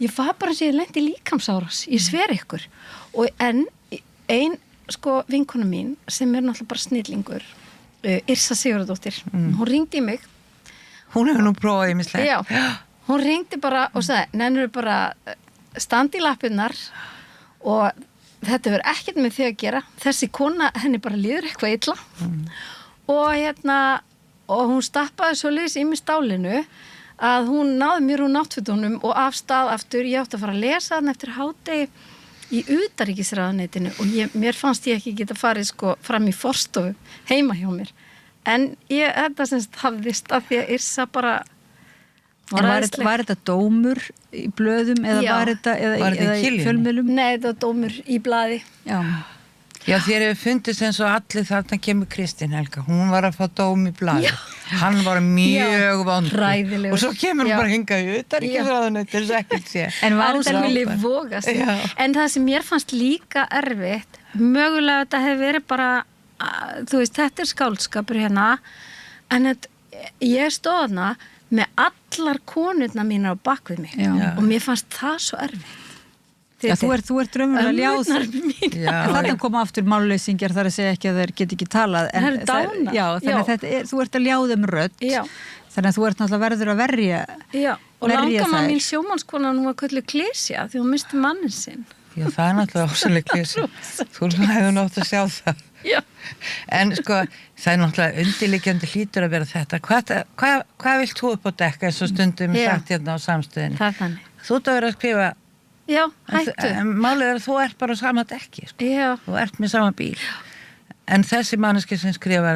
ég var bara sem ég lendi líkamsárás ég sver ykkur en ein sko vinkona mín sem er náttúrulega bara snillingur Yrsa Sigurðardóttir hún ringdi í mig hún hefur nú prófað ýmislegt. Já, hún ringdi bara og sagði nennirðu bara standi í lappirnar og þetta verður ekkert með þig að gera þessi kona, henni bara líður eitthvað illa og hún stappaði svo liðs í mig stálinu að hún náði mér úr náttfötunum og af stað aftur, ég átti að fara að lesa hann eftir hádegi í utanríkisráðuneytinu og mér fannst ég ekki geta farið sko fram í forstofu heima hjá mér en þetta semst hafðist af því að Yrsa bara var þetta dómur í blöðum eða var þetta í fjölmiðlum? Nei, þetta var dómur í blaði. Já, þér hefur fundist eins og allir þarna kemur Kristín Helga, hún var að fá dóm í blaði. Hann var mjög vondur. Hræðilegur. Og svo kemur hún bara hingað í utanríkisráðuneytið þess ekkert sé. En var þetta vilja vogast. En það sem mér fannst líka erfitt, mögulega þetta hefur verið bara, þú veist, þetta er skáldskapur hérna, en ég stóð þarna með allar konurna mínar á bakvið mig og mér fannst það svo erfitt. Já, þú ert raunverulega ljáð. Þannig koma aftur máluleysingjar þar að segja ekki að þeir get ekki talað. Það eru dánar. Já, þannig að þú ert að ljáð rödd. Já. Þannig að þú ert náttúrulega verður að verja. Já, og langamma mín sjómannskona, hún var kölluð Klesja því hún misti mannin sinn. Já, það er náttúrulega ósynlega Klesja. Þú hefur nátt að sjá það. Já. En sko, það er náttúrulega undirliggjandi hlýtur að vera þetta. Hvað vilt þú upp á dekka eins og stundum sagt hérna á samstöðinni? Það er þannig. Þú ert að vera að skrifa. Já, hættu. Málið er að þú ert bara á sama dekki, sko. Já. Þú ert með sama bíl. En þessi manneski sem skrifar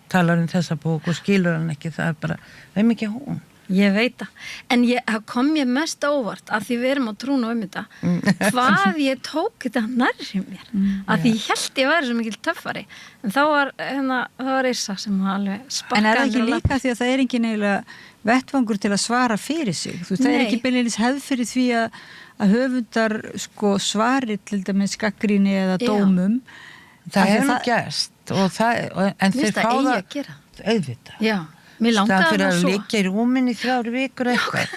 talar þessa bók og skilur hann ekki, það er bara, ekki hún. Ég veit það. En það kom mér mest óvart að því við erum á trúnu þetta. Hvað ég tók þetta nærri mér. Að því ég held ég væri svo mikil töffari. En þá var Yrsa sem alveg sparkaði. En er það ekki líka því að það er engin eiginlega vettvangur til að svara fyrir sig? Þú veist, það er ekki beinlínis hefð fyrir því að höfundar sko svari til dæmis gagnrýni eða dómum. Það hefur nú gerst en þeir fá það auðvitað. Já. Mér langaði það fyrir það að svo. liggja í rúmin í 3 vikur eitthvað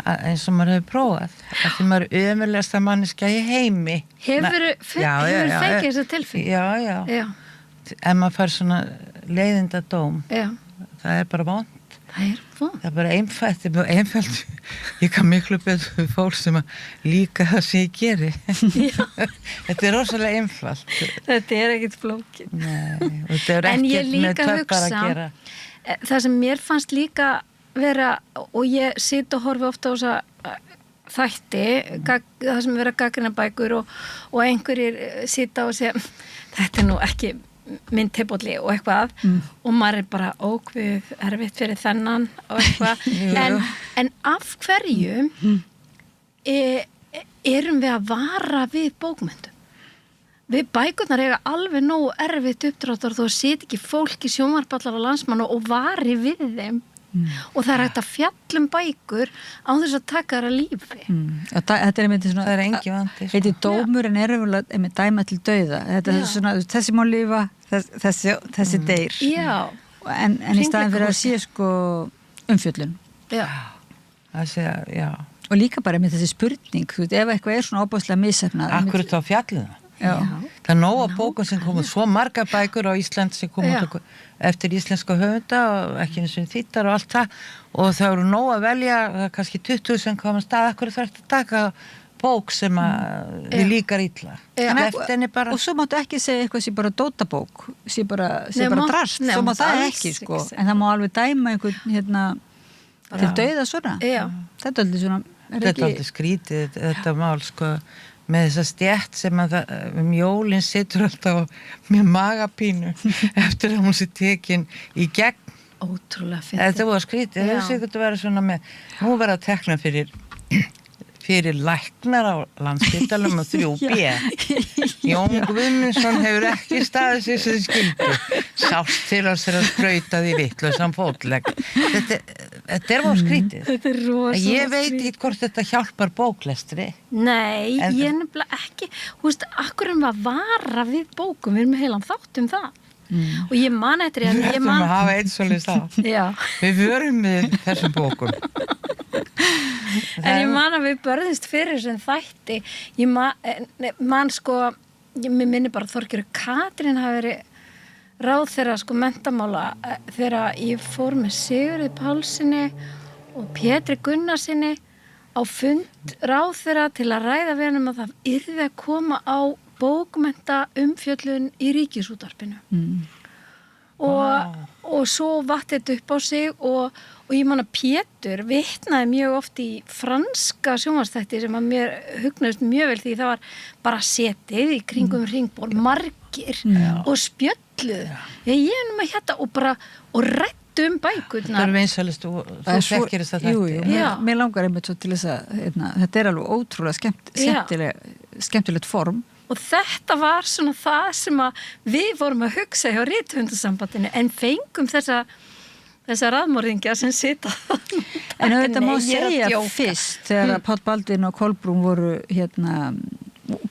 eins og maður hefur prófað af því maður er ömurlegasta manneskja í heimi. Hefurðu fengið þessa tilfinningu? Já. En maður fær svona leiðinda dóm. Já. Það er bara vont. Það er bara einfalt. Ég kann miklu betur við fólk sem að líka það sem ég geri. Þetta er rosalega einfalt. Þetta er ekkert flókið. Nei, og þetta er ekkert með töffar að gera. Það sem mér fannst líka vera, og ég sit og horfi ofta á þessa þætti, það sem vera gagnrýna bækur og einhverjir sita og segja, þetta er nú ekki minn teipolli og eitthvað og maður er bara ókvið erfitt fyrir þennan og eitthvað en af hverju erum við að vara við bókmyndum? Við bækurnar eiga alveg nógu erfitt uppdráttar þó að sitja ekki fólk í sjónvarpallar á landsmann og vari við þeim og það er hægt að fjalla bækur án þess að taka þeirra lífi. Þetta er einmitt svona, það er engi vandi. Heitir dómur en er einmitt dæma til dauða. Þetta er svona, þessi má lifa, þessi deyr. Já. En í staðin fyrir að sé sko umfjöllun. Já. Það sé, já. Og líka bara með þessi spurning, þú veit, ef eitthvað er svona óbúðslega misefnað. Akkur þá fjallið það? Já. Það er nóg af bókum sem komið, svo margar bækur á Ísland sem komið eftir íslenska höfunda og ekki eins og þýttar og allt það og það eru nóg að velja, það er kannski 20 sem komið stað, akkur þarf að taka bók sem að við líkar illa. Bara... Og svo máttu ekki segja eitthvað sem bara dótabók, sem bara drast, svo má það ekki sko, en það má alveg dæma einhvern til dauða svona. Þetta er aldrei svona, þetta er aldrei skrítið, þetta mál sko með þessa stjætt sem að jólinn situr alltaf með magapínu eftir að hún sé tekin í gegn. Ótrúlega fyndið. Þetta var skrítið, þessi ykkur að vera svona með, nú verða að tekna fyrir læknar á Landspítalanum og 3B. Jón Guðmundsson hefur ekki staðið sér sem skildi. Sást til hans þegar sprauta því vitlausan fótlegg. Þetta er mjög skrítið. Þetta er rosalega skrítið. Ég veit ekki hvort þetta hjálpar bóklestri. Nei, ég nefnilega ekki. Þú veist, akkur að vara við bókum, við erum með heilan þátt það. Og ég man eftir því að við ætlum að hafa einn svolítið þá. Já. Við vörum með þessum bókum. En ég man að við börðumst fyrir þessum þætti. Ég man sko, mér minni bara Þorgerður Katrín hafi verið ráðherra sko menntamála þegar ég fór með Sigurði Pálssyni og Pétri Gunnarsinni á fund ráðherra til að ræða við hann að það yrði að koma á bókmennta umfjöllun í Ríkisútvarpinu. Og svo vatt þetta upp á sig og ég man að Pétur vitnaði mjög oft í franska sjónvarpsþætti sem að mér hugnaðist mjög vel því það var bara setið í kringum hringborð, margir og spjölluð. Ég er með hérna og rættu bækurnar. Það er vinsalist og þú þekkir þess að þetta. Jú, mér langar einmitt svo til þess að þetta er alveg ótrúlega skemmtilegt form. Og þetta var svona það sem að við vorum að hugsa hjá Rithöfundasambandinu en fengum þessa raðmorðingja sem sita. En þetta má segja fyrst þegar Páll Baldvin og Kolbrún voru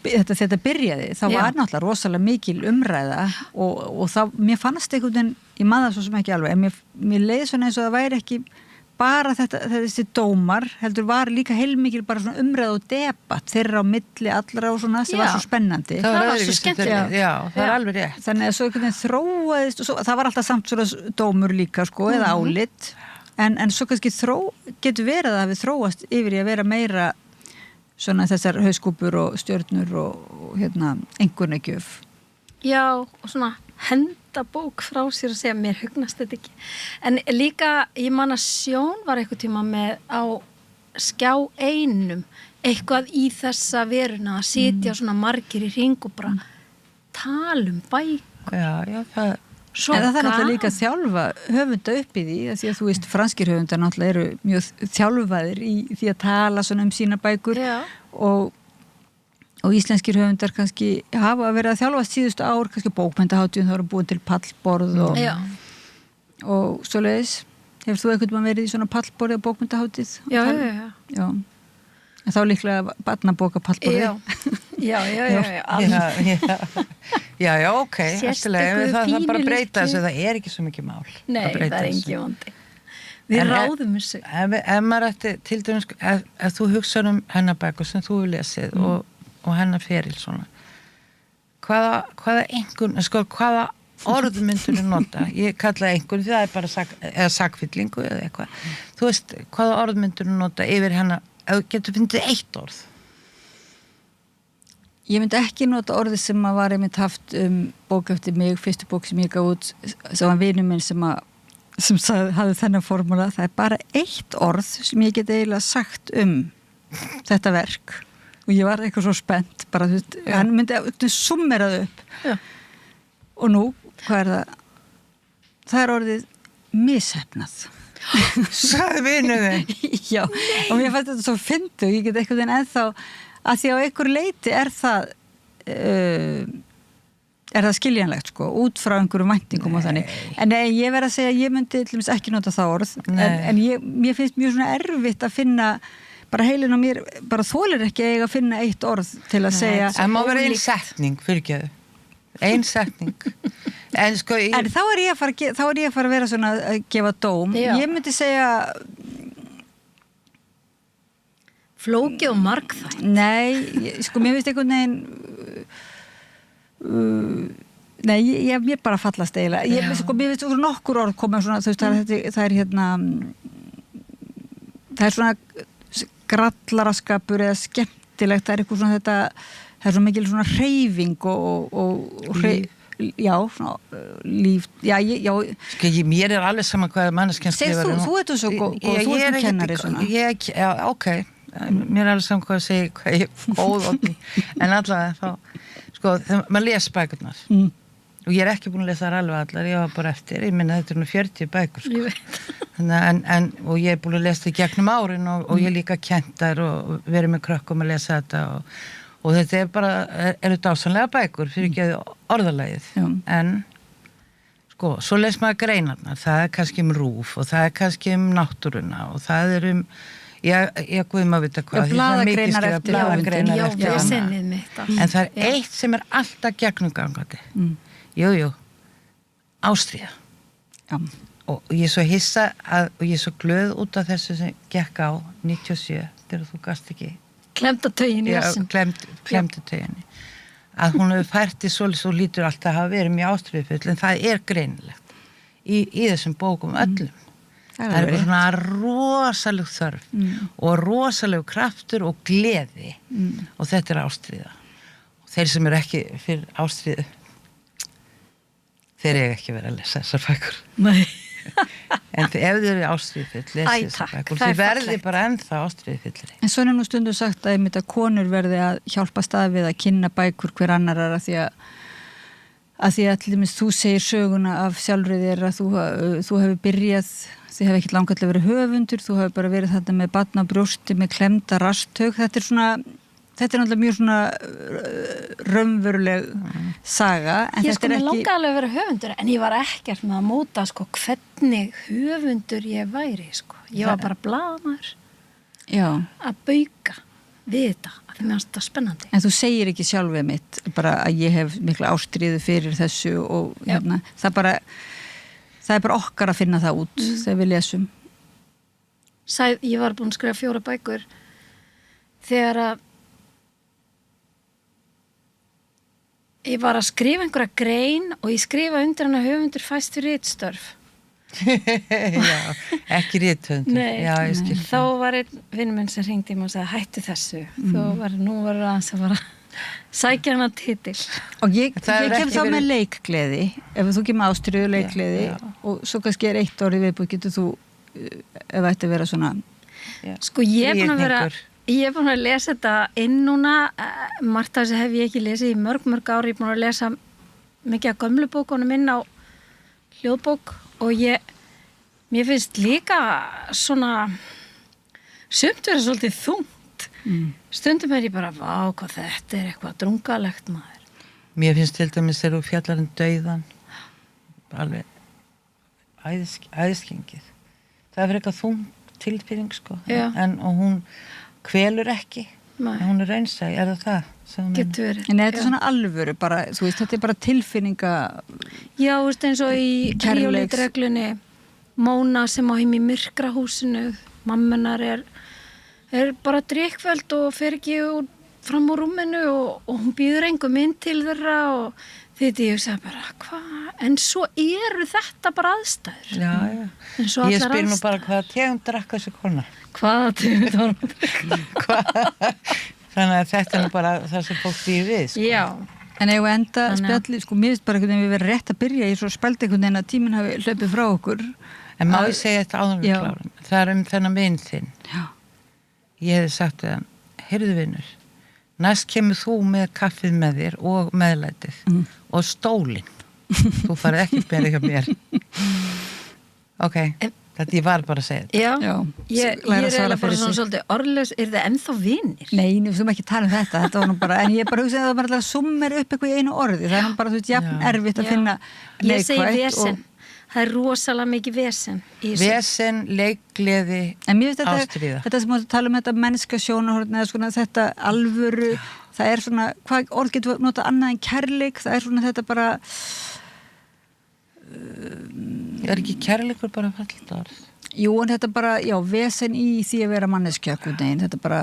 þetta byrjaði, þá var náttúrulega rosalega mikil umræða og þá, mér fannst einhvern veginn, ég man það svo sem ekki alveg, en mér leiði svona eins og það væri ekki bara þessi dómar, heldur var líka heilmikil bara svona umræða og debatt þeirra á milli allra og svona sem var svo spennandi. Það var svo skemmtilegt. Já, það er alveg rétt. Þannig að svo einhvern veginn þróaðist og svo, það var alltaf samt svona dómur líka sko, eða álit, en svo kannski getur verið að við þróast yfir í að vera meira svona þessar hauskúpur og stjörnur og einhvernegjöf. Já, og svona henda bók frá sér og segja mér hugnast þetta ekki. En líka, ég man að Sjón var eitthvað tíma með á Skjá 1 eitthvað í þessa veruna að sitja svona margir í hring og bara tala bækur. Já, það Svo En það er gaman. náttúrulega líka að þjálfa höfunda upp í því, því að þú veist, franskir höfundar náttúrulega eru mjög þjálfaðir í því að tala svona sína bækur Já. og íslenskir höfundar kannski hafa verið að þjálfa síðustu ár, kannski bókmenntahátíðum, þá eru búin til pallborð og svoleiðis. Hefur þú einhvern veginn verið í svona pallborði og bókmenntahátíð? Já. En þá líklega barnabóka pallborði. Já, ok, það bara breyta þessu, það er ekki svo mikið mál. Nei, það er ekki vandi. Við ráðum þessu. Ef maður ætti, til dæmis, ef þú hugsar hennar bækur sem þú hefur lesið og hennar feril svona, hvaða orð myndur þú nota? Ég kalla einhvern, það er bara sakfyllingu eða eitthvað. Þú veist, hvaða orð myndur þú nota yfir hennar, ef þú getur fyndið eitt orð? Ég myndi ekki nota orðið sem að var einmitt haft bók eftir mig, fyrstu bók sem ég gaf út, sem var vinur minn sem hafði þennan formúla. Það er bara eitt orð sem ég get eiginlega sagt þetta verk. Og ég var eitthvað svo spennt, bara þú veist, hann myndi summerað upp. Já. Og nú, hvað er það? Það er orðið mishefnað. Sagði vinuðin. Já, og mér fannst þetta svo fyndið, ég get eitthvað ennþá að því á einhver leiti er það skiljanlegt sko, út frá einhverjum væntingum og þannig. En ég verð að segja að ég myndi ekki nota það orð, en mér finnst mjög svona erfitt að finna, bara heilin á mér, bara þolir ekki að eiga að finna eitt orð til að segja. Það má vera ein setning, fyrirgeðu. Ein setning. En sko... En þá er ég að fara að vera svona að gefa dóm. Já. Ég myndi segja... Flókið og margþætt. Nei, sko mér finnst einhvern veginn ég bara fallast eiginlega. Sko mér finnst nokkur orð koma svona, þú veist, það er hérna það er svona grallaraskapur eða skemmtilegt, það er eitthvað svona þetta, það er svo mikil svona hreyfing og já, svona líf, já. Sko mér er alveg saman hvað manneskjan skrifar. Þú ert svo góð, þú ert kennari svona. Já, ok. Mér er alveg saman hvað að segja hvað ég er góð en allavega þá, sko, þegar maður les bækurnar og ég er ekki búin að lesa þar alveg allar, ég var bara eftir, ég minna þetta er nú 40 bækur, sko. Og ég er búin að lesa þetta í gegnum árin og ég er líka kennt þær og verið með krökkum að lesa þetta og þetta er bara, eru dásamlega bækur fyrir ekki orðalagið, en sko, svo les maður greinarnar, það er kannski RÚV og það er kannski náttúruna og það er ég guð maður vita hvað. Blaðagreinar eftir höfundin. Já, við sennið mitt. En það er eitt sem er alltaf gegnumgangandi. Jú, ástríða. Já. Og ég er svo hissa og ég er svo glöð út af þessu sem gekk á 97, þegar þú gast ekki. Klemta tauginni. Já, klemta tauginni. Að hún hefur fært í svoleiðis og lítur alltaf að hafa verið mjög ástríðufull, en það er greinilegt í þessum bókum öllum. Það er bara svona rosaleg þörf og rosaleg kraftur og gleði og þetta er ástríða. Og þeir sem eru ekki fyrir ástríðu, þeir eiga ekki verið að lesa þessar bækur. Nei. En ef þeir eru ástríðufull, lesi þessar bækur. Þeir verði bara ennþá ástríðufullir. En svona nú stundum sagt að konur verði að hjálpa stað við að kynna bækur hver annar að því að til dæmis þú segir söguna af sjálfri þér að þú hefur byrjað, þið hefur ekkert langallega verið höfundur, þú hefur bara verið þetta með barn á brjósti, með klemda rasthög, þetta er náttúrulega mjög svona raunveruleg saga, en ég þetta er ekki... Ég langaði alveg að vera höfundur, en ég var ekkert með að móta sko hvernig höfundur ég væri, sko. Ég var bara blaðamaður að bauka við þetta, að það meðast þetta spennandi. En þú segir ekki sjálfið mitt, bara að ég hef mikla ástríðu fyrir þessu og hérna, það er bara okkar að finna það út þegar við lesum. Ég var búin að skrifa 4 bækur þegar að ég var að skrifa einhverja grein og ég skrifa undir hana höfundur fæst fyrir ritstörf. Já, ekki rithöfundur. Nei, já, ég skil. Þá var einn vinur minn sem hringdi í mig og sagði hættu þessu. Nú var aðeins að fara sækja hana titil. Og ég kem þá með leikgleði, ef þú kemur ástríðu leikgleði og svo kannski er eitt orðið viðbúið, getur þú ef það ætti að vera svona... Sko ég er búin að lesa þetta inn núna, margt af þessu hef ég ekki lesið í mörg ári, ég er búin að lesa mikið af gömlu bókunum inn á hljóðbók og mér finnst líka svona sumt vera svolítið þungt. Stundum ég bara, vá, hvað þetta eitthvað drungalegt maður. Mér finnst til dæmis þegar þú fjallar dauðan, alveg æðiskengið. Það er eitthvað þung tilfinning, sko. Og hún kvelur ekki. Hún er raunsæ, er það? Getur verið. En þetta svona alvöru, bara, þú veist, þetta bara tilfinninga... Já, þú veist, eins og í Kríólítreglunni, Móna sem á heim í myrkrahúsinu, mammenar er bara drikkveld og fer ekki fram úr rúminu og hún býður engum inn til þeirra og ég sagði bara, hvað? En svo eru þetta bara aðstæður. Já. Ég spyr nú bara hvaða tegund drakk þessi kona. Hvaða tegund var hún? Þannig að þetta er nú bara það sem fólk býr við, sko. Já. En ef við enda spjalli, sko, mér finnst bara einhvern veginn við verðum rétt að byrja í svo spældi einhvern veginn að tíminn hafi hlaupið frá okkur. En má ég segja þetta áður við klárum? Það er þennan vin þinn. Já. Ég hefði sagt það, heyrðu vinur, næst kemur þú með kaffið með þér og meðlætið og stólinn. Þú farið ekki með hjá mér. Ok, þetta ég var bara að segja þetta. Já. Ég er bara svona svolítið orðlaus, er það ennþá vinir? Nei, við þurfum ekki að tala þetta var nú bara, en ég bara hugsaði að það var bara að summer upp eitthvað í einu orði, það er nú bara, þú veist, jafn erfitt að finna neikvægt. Ég segi vesen. Það er rosalega mikið vesen. Vesen, leikgleði, ástríða. Þetta sem þú tala þetta mennska sjónarhorn eða svona þetta alvöru, það er svona, hvað orð getur við nota annað en kærleik, það er svona þetta bara... Er ekki kærleikur bara fallit orð? Jú, en þetta bara, vesen í því að vera manneskja, þetta bara...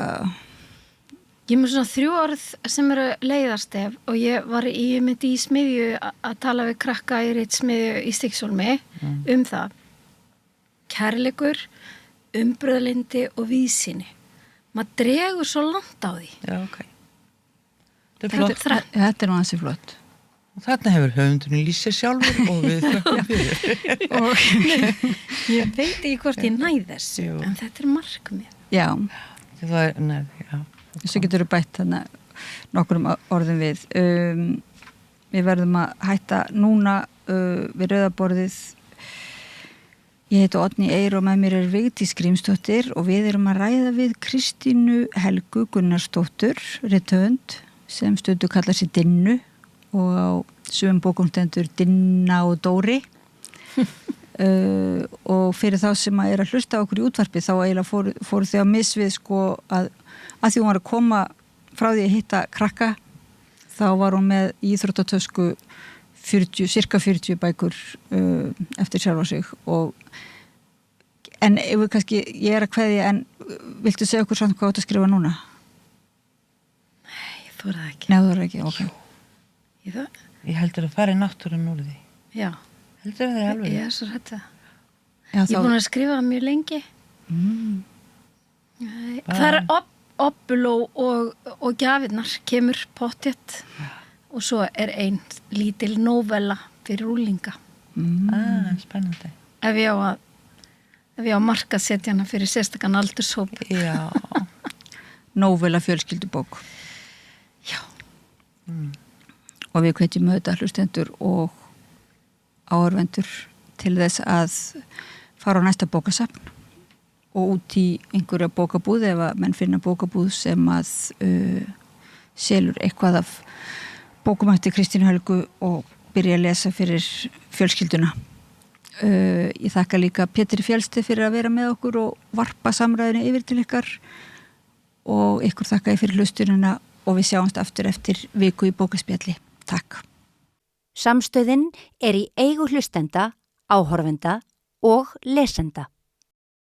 Ég með svona 3 orð sem eru leiðarstef og ég var myndi í smiðju að tala við krakka í ritsmiðju í Stígsólmi það. Kærleikur, umbröðlindi og víðsýni. Maður dregur svo langt á því. Já, ok. Þetta er nú ansi flott. Og þarna hefur höfundurinn lýst sér sjálfur og við þökkum fyrir. Ég veit ekki hvort ég næ þessu, en þetta er markmið. Já. Það er, já. Þessu getur við bætt þannig nokkurum orðum við. Við verðum að hætta núna við rauðaborðið. Ég heiti Oddný Eir og með mér er Vigdís Grímsdóttir og við erum að ræða við Kristínu Helgu Gunnarsdóttur, rithöfund, sem stundu kallar sér Dinnu og á sumum bókum stendur Dinna og Dóri. Og fyrir þá sem að hlusta okkur í útvarpi þá eiginlega fóru þau að misvið sko að því hún var að koma frá því að hitta krakka þá var hún með íþróttatösku cirka 40 bækur eftir sjálfa sig en ef við kannski, ég að kveðja en viltu segja okkur samt hvað þú átt að skrifa núna? Nei, ég þóra það ekki. Nei, þú þóra ekki, ok. Ég heldur að fara í náttúrun úr því. Já. Heldur það alveg? Ég svo hrætt það. Ég er búin að skrifa það mjög lengi. Það er Obbuló og gjafirnar kemur pottjett og svo er ein lítil novella fyrir úlinga. Spennandi. Ef ég á markaðsetja hana fyrir sérstakann aldurshóp. Já. Novella fjölskyldubók. Já. Og við hvetjum auðvitað hlustendur og áhorfendur til þess að fara á næsta bókasafn og út í einhverja bókabúð ef að menn finna bókabúð sem að selur eitthvað af bókum eftir Kristínu Helgu og byrja að lesa fyrir fjölskylduna. Ég þakka líka Pétri Fjellsti fyrir að vera með okkur og varpa samræðinu yfir til ykkar og ykkur þakka ég fyrir hlustununa og við sjáumst aftur eftir viku í bókaspjalli. Takk. Samstöðin er í eigu hlustenda, áhorfenda og lesenda.